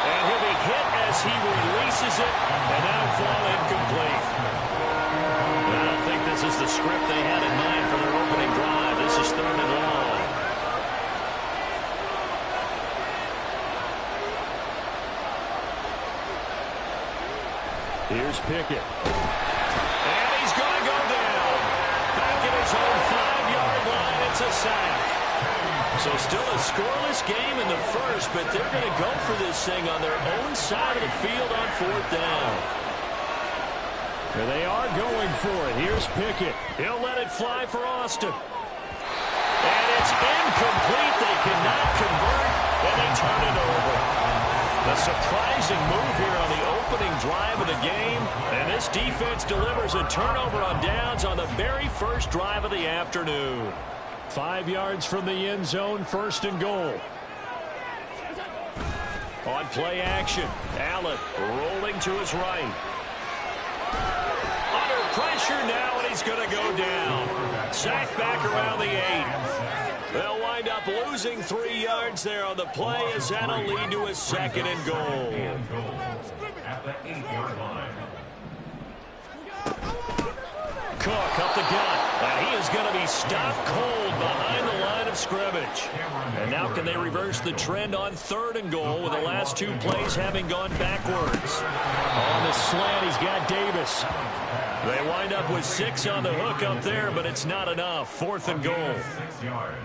And he'll be hit as he releases it, and that'll fall incomplete. I don't think this is the script they had in mind for their opening drive. This is 3rd and long. Here's Pickett. And he's going to go down. Back at his own 5-yard line, it's a sack. So still a scoreless game in the first, but they're going to go for this thing on their own side of the field on 4th down. And they are going for it. Here's Pickett. He'll let it fly for Austin. And it's incomplete. They cannot convert, and they turn it over. A surprising move here on the opening drive of the game, and this defense delivers a turnover on downs on the very first drive of the afternoon. 5 yards from the end zone, 1st and goal. On play action, Allen rolling to his right. Under pressure now, and he's going to go down. Sacked back around the 8. They'll wind up losing 3 yards there on the play as that'll lead to a 2nd and goal. At the 8-yard line. Cook up the gut, and he is going to be stopped cold behind the line of scrimmage. And now can they reverse the trend on 3rd and goal with the last 2 plays having gone backwards? On the slant, he's got Davis. They wind up with 6 on the hook up there, but it's not enough. 4th and goal. 6 yards.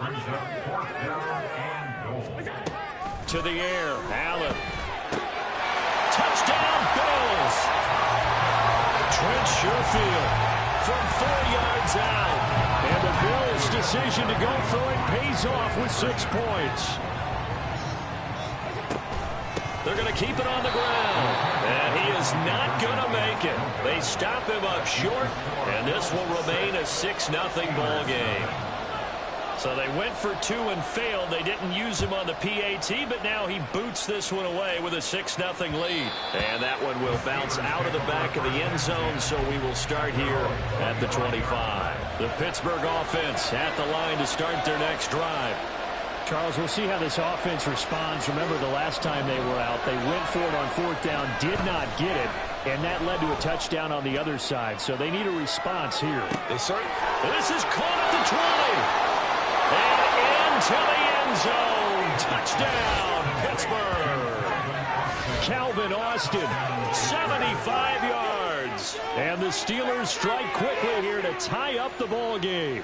Brings up 4th down and goal. To the air, Allen. Touchdown, Bills! Trent Sherfield from 4 yards out. And the Bills' decision to go for it pays off with 6 points. They're going to keep it on the ground. And he is not going to make it. They stop him up short, and this will remain a 6-0 ball game. So they went for 2 and failed. They didn't use him on the PAT, but now he boots this one away with a 6-0 lead. And that one will bounce out of the back of the end zone, so we will start here at the 25. The Pittsburgh offense at the line to start their next drive. Charles, we'll see how this offense responds. Remember, the last time they were out, they went for it on fourth down, did not get it, and that led to a touchdown on the other side. So they need a response here. This is caught at the 20. And into the end zone. Touchdown, Pittsburgh. Calvin Austin, 75 yards. And the Steelers strike quickly here to tie up the ball game.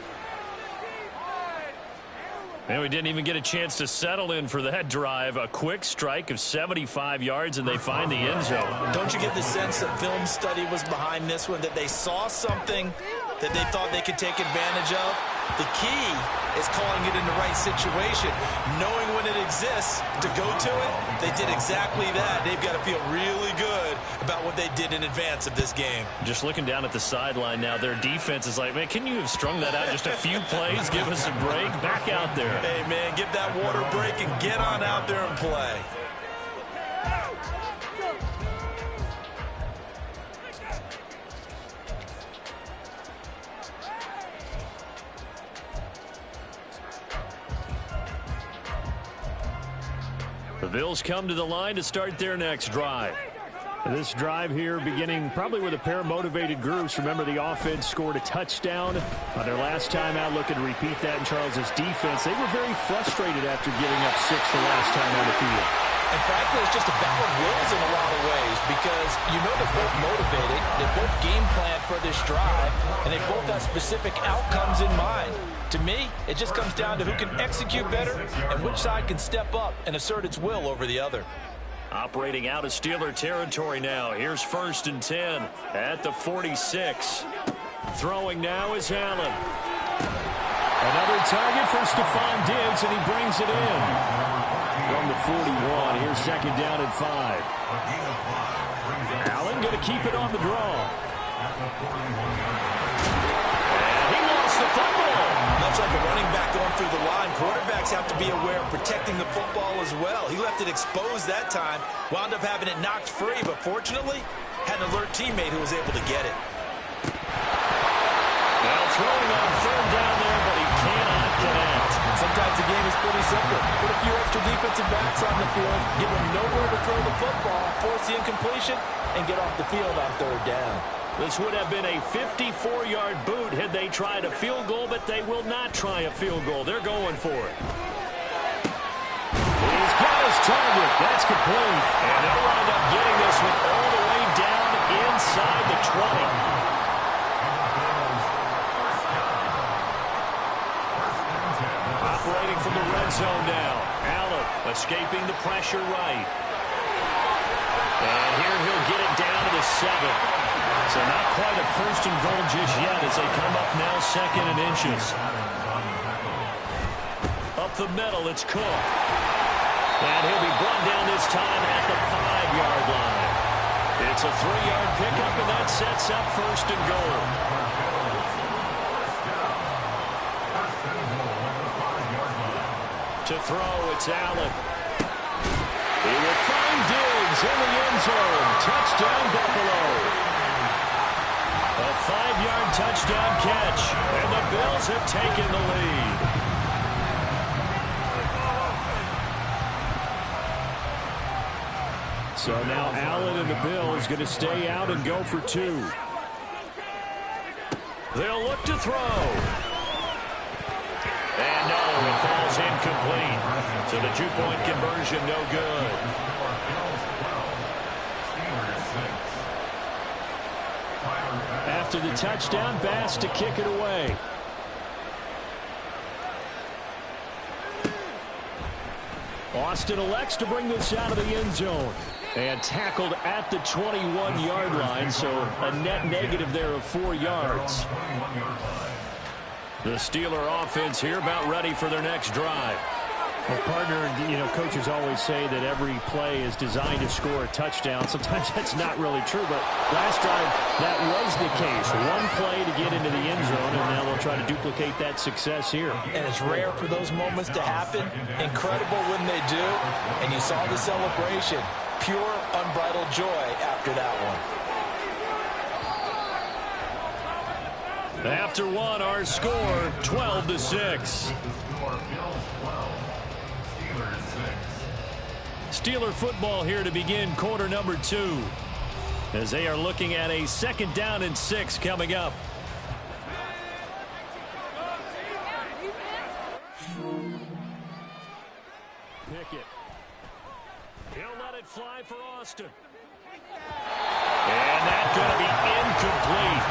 And we didn't even get a chance to settle in for that drive. A quick strike of 75 yards, and they find the end zone. Don't you get the sense that film study was behind this one, that they saw something that they thought they could take advantage of? The key is calling it in the right situation, knowing when it exists to go to it. They did exactly that. They've got to feel really good about what they did in advance of this game. Just looking down at the sideline now, their defense is like, man, can you have strung that out just a few plays? Give us a break. Back out there. Hey, man, give that water break and get on out there and play. The Bills come to the line to start their next drive. This drive here beginning probably with a pair of motivated groups. Remember, the offense scored a touchdown on their last time out. Looking to repeat that in Charles's defense. They were very frustrated after giving up 6 the last time on the field. And frankly, it's just a battle of wills in a lot of ways because you know they're both motivated. They both game plan for this drive, and they both have specific outcomes in mind. To me, it just comes down to who can execute better and which side can step up and assert its will over the other. Operating out of Steeler territory now. Here's 1st and 10 at the 46. Throwing now is Allen. Another target for Stephon Diggs, and he brings it in. From the 41, here's 2nd down and 5. Allen going to keep it on the draw. And he lost the football. Much like a running back going through the line, quarterbacks have to be aware of protecting the football as well. He left it exposed that time, wound up having it knocked free, but fortunately, had an alert teammate who was able to get it. Now throwing on 3rd down there, but he cannot connect. Sometimes the game is pretty simple. Put a few extra defensive backs on the field, give them nowhere to throw the football, force the incompletion, and get off the field on 3rd down. This would have been a 54-yard boot had they tried a field goal, but they will not try a field goal. They're going for it. He's got his target. That's complete. And they'll wind up getting this one all the way down inside the 20. Operating from the red zone now. Allen escaping the pressure right. And here he'll get it down to the 7. So not quite a 1st and goal just yet as they come up now 2nd and inches. Up the middle, it's Cook. And he'll be brought down this time at the 5-yard line. It's a 3-yard pickup, and that sets up 1st and goal. To throw, it's Allen. He will find Diggs in the end zone. Touchdown, Buffalo. A 5-yard touchdown catch, and the Bills have taken the lead. So now Allen and the Bills going to stay out and go for 2. They'll look to throw. And no, it falls incomplete. So the 2-point conversion no good. After the touchdown, Bass to kick it away. Austin elects to bring this out of the end zone. And tackled at the 21-yard line, so a net negative there of 4 yards. The Steeler offense here about ready for their next drive. Well, partner, you know, coaches always say that every play is designed to score a touchdown. Sometimes that's not really true, but last drive, that was the case. 1 play to get into the end zone, and now they'll try to duplicate that success here. And it's rare for those moments to happen. Incredible when they do. And you saw the celebration. Pure, unbridled joy after that one. After one, our score 12-6. Steeler football here to begin quarter number 2, as they are looking at a 2nd down and 6 coming up. Pickett. He'll let it fly for Austin. And that's going to be incomplete.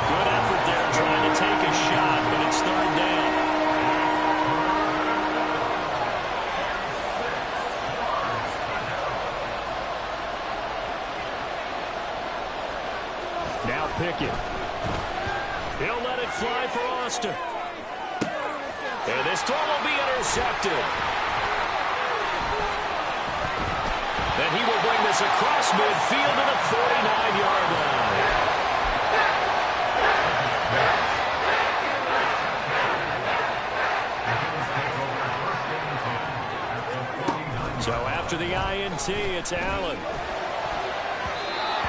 Good effort there trying to take a shot, but it's 3rd down. Now Pickett. He'll let it fly for Austin. And this throw will be intercepted. And he will bring this across midfield to the 49-yard line. So after the INT, it's Allen.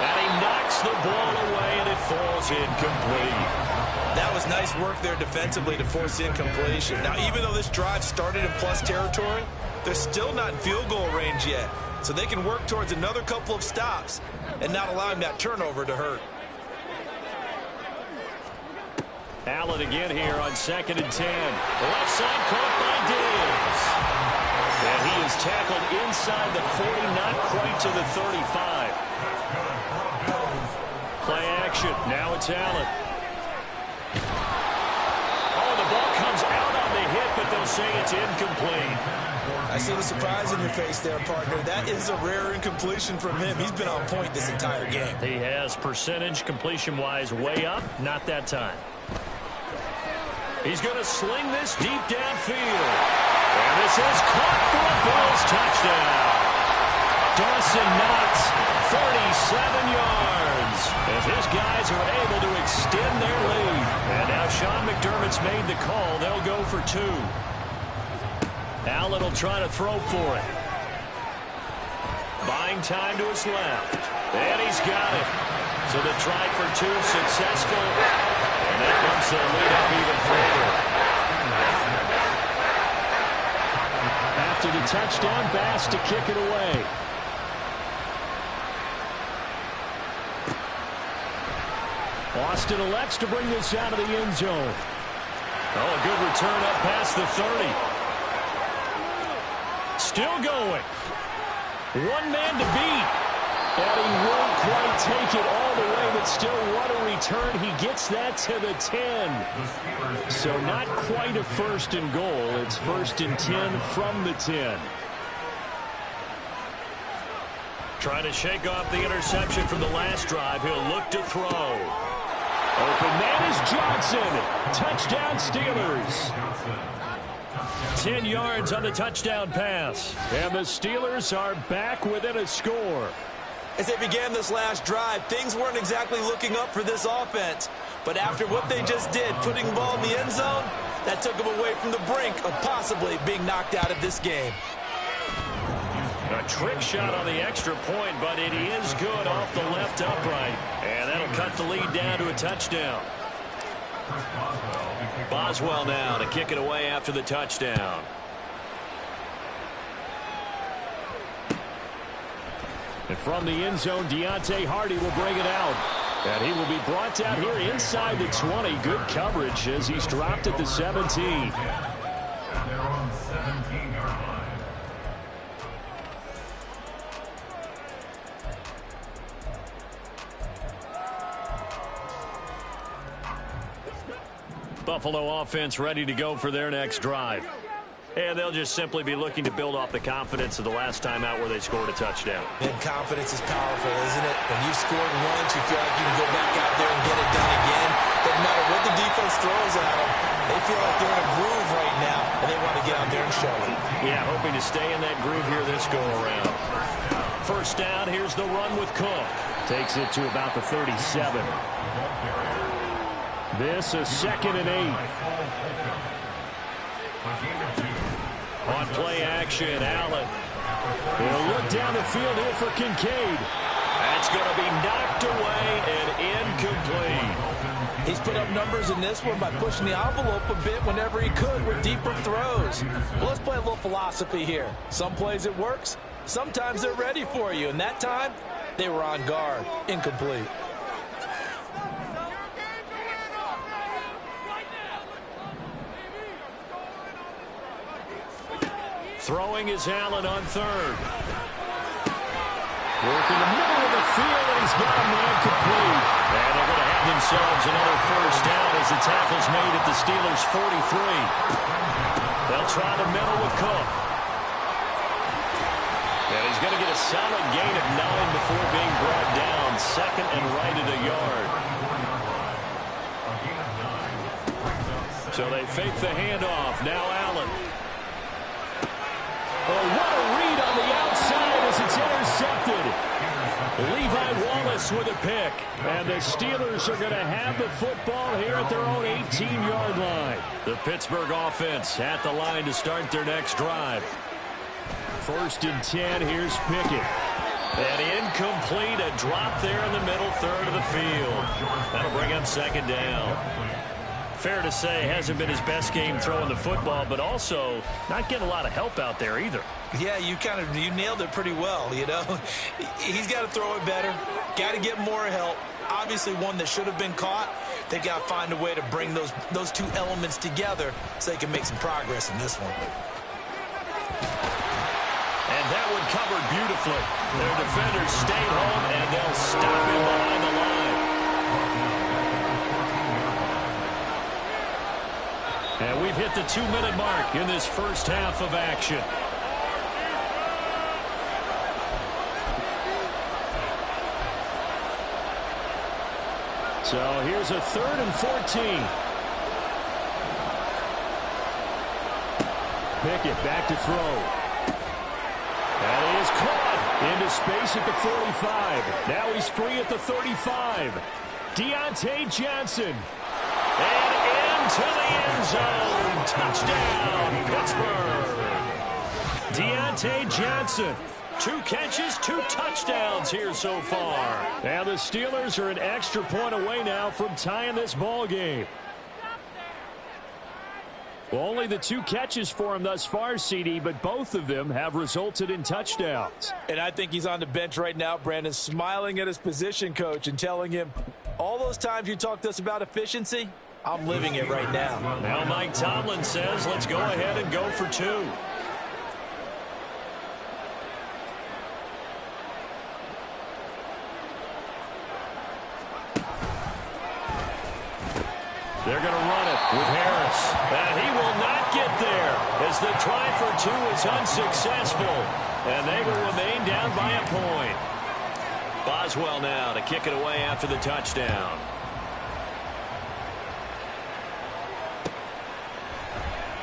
And he knocks the ball away, and it falls incomplete. That was nice work there defensively to force incompletion. Now, even though this drive started in plus territory, they're still not in field goal range yet. So they can work towards another couple of stops and not allowing that turnover to hurt. Allen again here on 2nd and 10. Left side caught by Diggs. And he is tackled inside the 40, not quite to the 35. Play action. Now it's Allen. Oh, the ball comes out on the hit, but they'll say it's incomplete. I see the surprise in your face there, partner. That is a rare incompletion from him. He's been on point this entire game. He has percentage completion-wise way up. Not that time. He's going to sling this deep downfield. And this is caught for a Bills touchdown. Dawson Knox, 37 yards. As his guys are able to extend their lead. And now Sean McDermott's made the call. They'll go for 2. Allen will try to throw for it. Buying time to his left. And he's got it. So the try for 2 successful. And that bumps their lead up even further. After the touchdown, Bass to kick it away. Austin elects to bring this out of the end zone. Oh, a good return up past the 30. Still going. One man to beat. And he won't quite take it all the way, but still what a return. He gets that to the 10. So not quite a 1st and goal. It's 1st and 10 from the 10. Trying to shake off the interception from the last drive. He'll look to throw. Open man is Johnson. Touchdown Steelers. 10 yards on the touchdown pass. And the Steelers are back within a score. As they began this last drive, things weren't exactly looking up for this offense. But after what they just did, putting the ball in the end zone, that took them away from the brink of possibly being knocked out of this game. A trick shot on the extra point, but it is good off the left upright. And that'll cut the lead down to a touchdown. Boswell now to kick it away after the touchdown. And from the end zone, Deontay Hardy will bring it out. And he will be brought down here inside the 20. Good coverage as he's dropped at the 17. They're on 17-yard line. Buffalo offense ready to go for their next drive. And they'll just simply be looking to build off the confidence of the last time out where they scored a touchdown. And confidence is powerful, isn't it? When you've scored once, you feel like you can go back out there and get it done again. Doesn't matter what the defense throws at them. They feel like they're in a groove right now, and they want to get out there and show it. Yeah, hoping to stay in that groove here this go-around. 1st down, here's the run with Cook. Takes it to about the 37. This is 2nd and 8. On play action, Allen. He'll look down the field here for Kincaid. That's going to be knocked away and incomplete. He's put up numbers in this one by pushing the envelope a bit whenever he could with deeper throws. Well, let's play a little philosophy here. Some plays it works. Sometimes they're ready for you. And that time, they were on guard. Incomplete. Throwing is Allen on third. Working the middle of the field, and he's got a man complete. And they're going to have themselves another first down as the tackle's made at the Steelers' 43. They'll try the middle with Cook. And he's going to get a solid gain of 9 before being brought down. Second and right at a yard. So they fake the handoff. Now Allen. Oh, what a read on the outside as it's intercepted. Levi Wallace with a pick. And the Steelers are going to have the football here at their own 18-yard line. The Pittsburgh offense at the line to start their next drive. First and 10, here's Pickett. And incomplete, a drop there in the middle third of the field. That'll bring up second down. Fair to say, hasn't been his best game throwing the football, but also not getting a lot of help out there either. Yeah, you nailed it pretty well, you know. He's got to throw it better. Got to get more help. Obviously one that should have been caught. They got to find a way to bring those two elements together so they can make some progress in this one. And that one covered beautifully. Their defenders stayed home, and they'll stop him behind the line. And we've hit the 2-minute mark in this first half of action. So here's a 3rd and 14. Pickett back to throw. And he is caught into space at the 45. Now he's free at the 35. Deontay Johnson. And into the end zone. Touchdown, Pittsburgh. Deontay Johnson. 2 catches, 2 touchdowns here so far. And the Steelers are an extra point away now from tying this ball game. Well, only the 2 catches for him thus far, CD, but both of them have resulted in touchdowns. And I think he's on the bench right now, Brandon, smiling at his position coach and telling him, all those times you talked to us about efficiency, I'm living it right now. Now Mike Tomlin says, let's go ahead and go for 2. They're going to run it with Harris. And he will not get there as the try for 2 is unsuccessful. And they will remain down by a point. Boswell now to kick it away after the touchdown.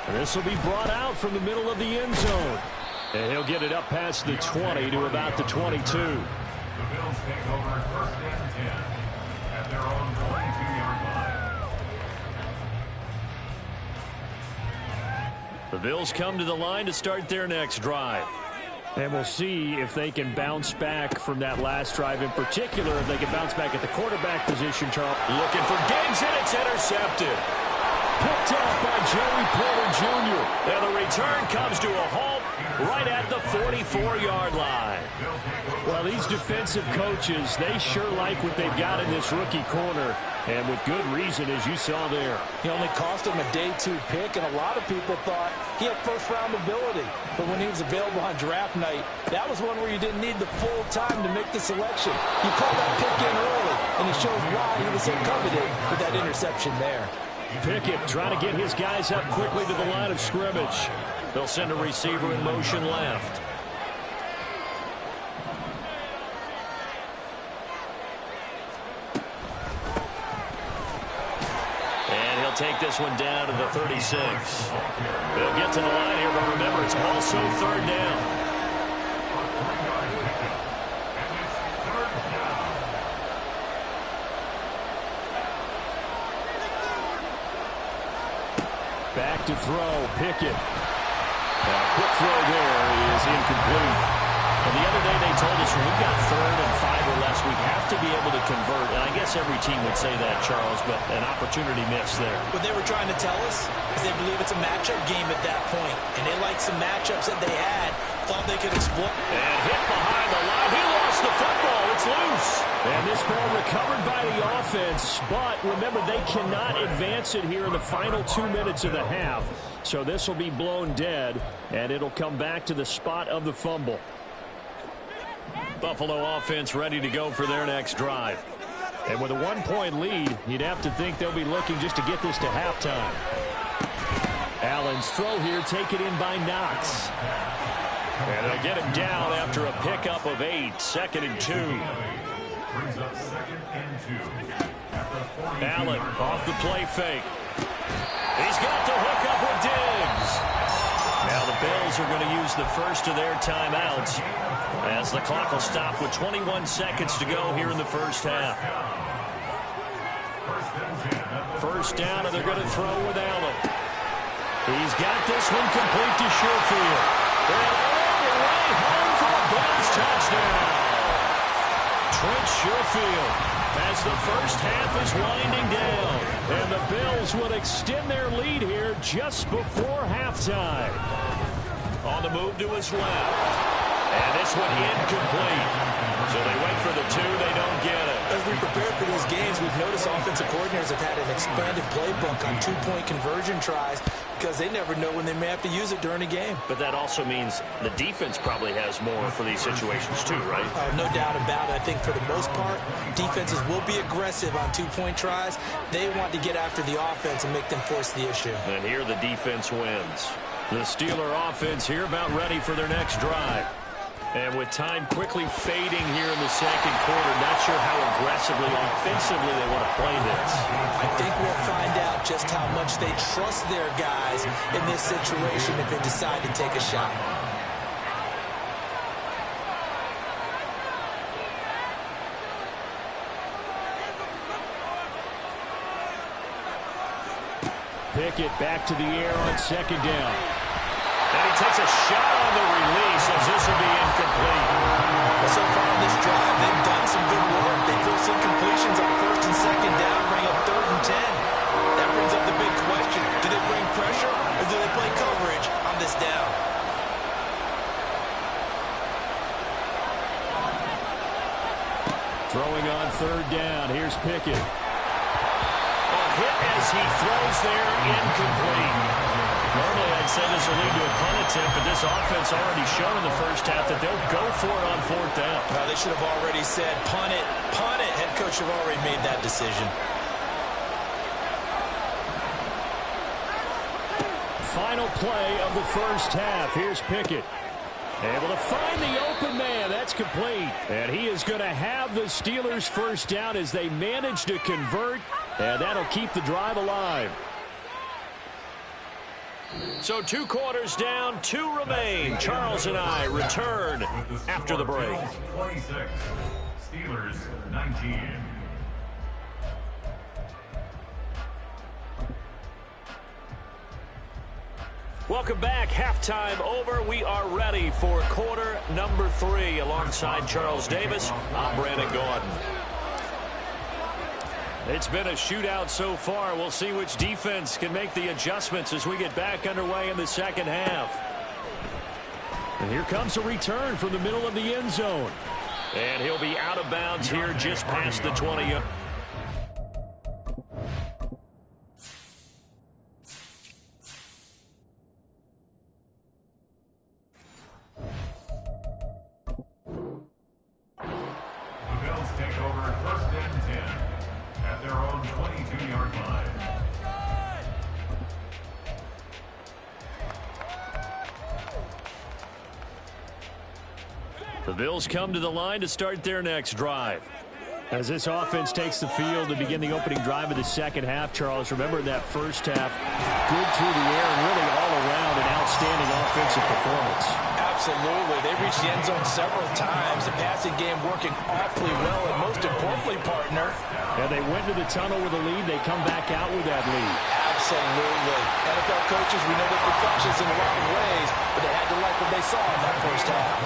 And this will be brought out from the middle of the end zone. And he'll get it up past the 20 to about the 22. The Bills take over 1st and 10 at their own 22-yard line. The Bills come to the line to start their next drive. And we'll see if they can bounce back from that last drive in particular. If they can bounce back at the quarterback position, Charles. Looking for Diggs, and it's intercepted. Picked up by Joey Porter Jr. And the return comes to a halt right at the 44-yard line. Well, these defensive coaches, they sure like what they've got in this rookie corner. And with good reason, as you saw there. He only cost him a day 2 pick, and a lot of people thought he had first-round ability. But when he was available on draft night, that was one where you didn't need the full time to make the selection. You called that pick in early, and it shows why he was so coveted with that interception there. Pickett trying to get his guys up quickly to the line of scrimmage. They'll send a receiver in motion left. And he'll take this one down to the 36. They'll get to the line here, but remember, it's also 3rd down. To throw, Pickett. A quick throw there is incomplete. Well, the other day they told us when we've got 3rd and 5 or less, we have to be able to convert. And I guess every team would say that, Charles, but an opportunity missed there. What they were trying to tell us is they believe it's a matchup game at that point, and they liked some matchups that they had, thought they could exploit. And hit behind the line. He lost the football. It's loose. And this ball recovered by the offense, but remember, they cannot advance it here in the final 2 minutes of the half. So this will be blown dead, and it'll come back to the spot of the fumble. Buffalo offense ready to go for their next drive. And with a 1-point lead, you'd have to think they'll be looking just to get this to halftime. Allen's throw here taken in by Knox. And they'll get him down after a pickup of 8, 2nd and 2. Brings up 2nd and 2. At the 40. Allen off the play fake. He's got the hook up with Diggs. Now the Bills are going to use the first of their timeouts as the clock will stop with 21 seconds to go here in the first half. First down, and they're going to throw with Allen. He's got this one complete to Sherfield. And all the way home for a Bills touchdown. Trent Sherfield as the first half is winding down. And the Bills will extend their lead here just before halftime. On the move to his left. And this one incomplete. So they wait for the 2. They don't get it. As we prepare for these games, we've noticed offensive coordinators have had an expanded playbook on 2-point conversion tries because they never know when they may have to use it during a game. But that also means the defense probably has more for these situations too, right? No doubt about it. I think for the most part, defenses will be aggressive on 2-point tries. They want to get after the offense and make them force the issue. And here the defense wins. The Steeler offense here about ready for their next drive. And with time quickly fading here in the second quarter, not sure how aggressively, offensively they want to play this. I think we'll find out just how much they trust their guys in this situation if they decide to take a shot. Pickett back to the air on 2nd down. And he takes a shot on the release as this will be incomplete. Well, so far on this drive, they've done some good work. They throw some completions on 1st and 2nd down, bring up 3rd and 10. That brings up the big question. Do they bring pressure or do they play coverage on this down? Throwing on 3rd down. Here's Pickett. A hit as he throws there, incomplete. Normally, I'd say this will lead to a punt attempt, but this offense already shown in the first half that they'll go for it on 4th down. They should have already said, punt it, punt it. Head coach should have already made that decision. Final play of the first half. Here's Pickett. Able to find the open man. That's complete. And he is going to have the Steelers' first down as they manage to convert, and that'll keep the drive alive. So 2 quarters down, 2 remain. Charles and I return after the break. 26, Steelers 19. Welcome back. Halftime over. We are ready for quarter number 3. Alongside Charles Davis, I'm Brandon Gordon. It's been a shootout so far. We'll see which defense can make the adjustments as we get back underway in the second half. And here comes a return from the middle of the end zone. And he'll be out of bounds here just past the 20. The Bills come to the line to start their next drive. As this offense takes the field to begin the opening drive of the second half, Charles, remember in that first half, good through the air and really all around an outstanding offensive performance. Absolutely. They reached the end zone several times. The passing game working awfully well, and most importantly, partner. Yeah, they went to the tunnel with a lead. They come back out with that lead. Absolutely. NFL coaches, we know they're perfectionists in a lot of ways, but they had to like what they saw in that first half.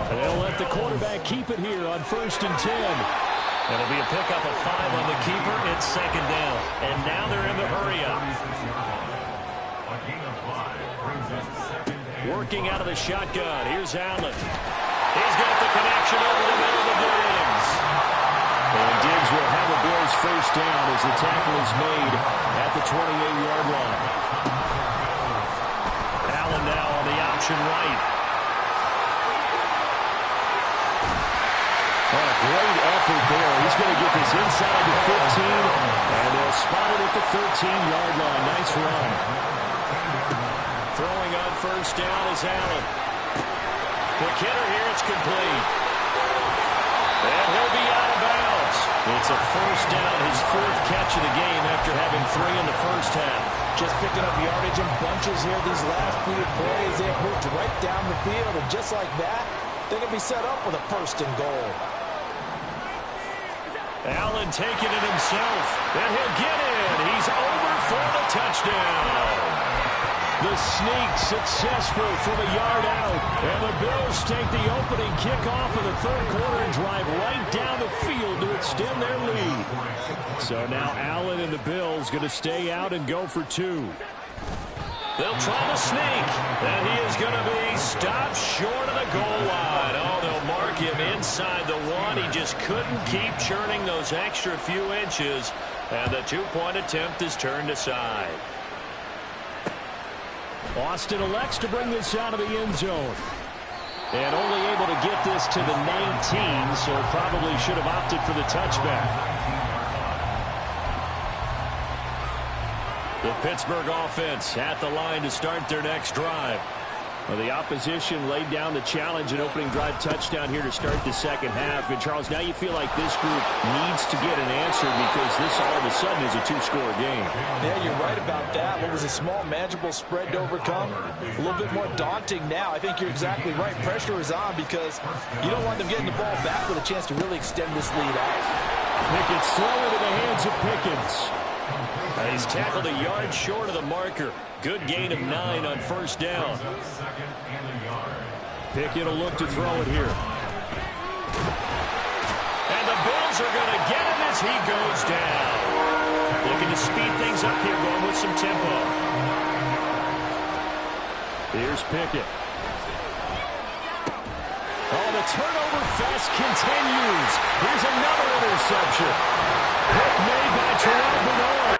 And they'll let the quarterback keep it here on 1st and 10. It'll be a pickup of 5 on the keeper. It's 2nd down. And now they're in the hurry-up. Working out of the shotgun. Here's Allen. He's got the connection over the middle to Diggs. And Diggs will have a Bills 1st down as the tackle is made at the 28-yard line. Allen now on the option right. Oh, a great effort there. He's going to get this inside the 15, and they'll spot it at the 13-yard line. Nice run. Throwing on 1st down is Allen. The hitter here, it's complete. And he'll be out of bounds. It's a 1st down, his 4th catch of the game after having 3 in the 1st half. Just picking up yardage in bunches here these last few plays. They have moved right down the field, and just like that, they're going to be set up with a 1st and goal. Allen taking it himself, and he'll get in. He's over for the touchdown. The sneak successful from a yard out, and the Bills take the opening kickoff of the 3rd quarter and drive right down the field to extend their lead. So now Allen and the Bills going to stay out and go for 2. They'll try to sneak, and he is going to be stopped short of the goal line. Oh, they'll mark him inside the 1. He just couldn't keep churning those extra few inches, and the 2-point attempt is turned aside. Austin elects to bring this out of the end zone. And only able to get this to the 19, so probably should have opted for the touchback. The Pittsburgh offense at the line to start their next drive. Well, the opposition laid down the challenge and opening drive touchdown here to start the 2nd half. And, Charles, now you feel like this group needs to get an answer because this all of a sudden is a 2-score game. Yeah, you're right about that. What was a small, manageable spread to overcome? A little bit more daunting now. I think you're exactly right. Pressure is on because you don't want them getting the ball back with a chance to really extend this lead out. Pickett's throw into the hands of Pickens. He's tackled a yard short of the marker. Good gain of 9 on 1st down. Pickett will look to throw it here. And the Bills are going to get him as he goes down. Looking to speed things up here, going with some tempo. Here's Pickett. Oh, the turnover fest continues. Here's another interception. Pick made by Terrell Bernard.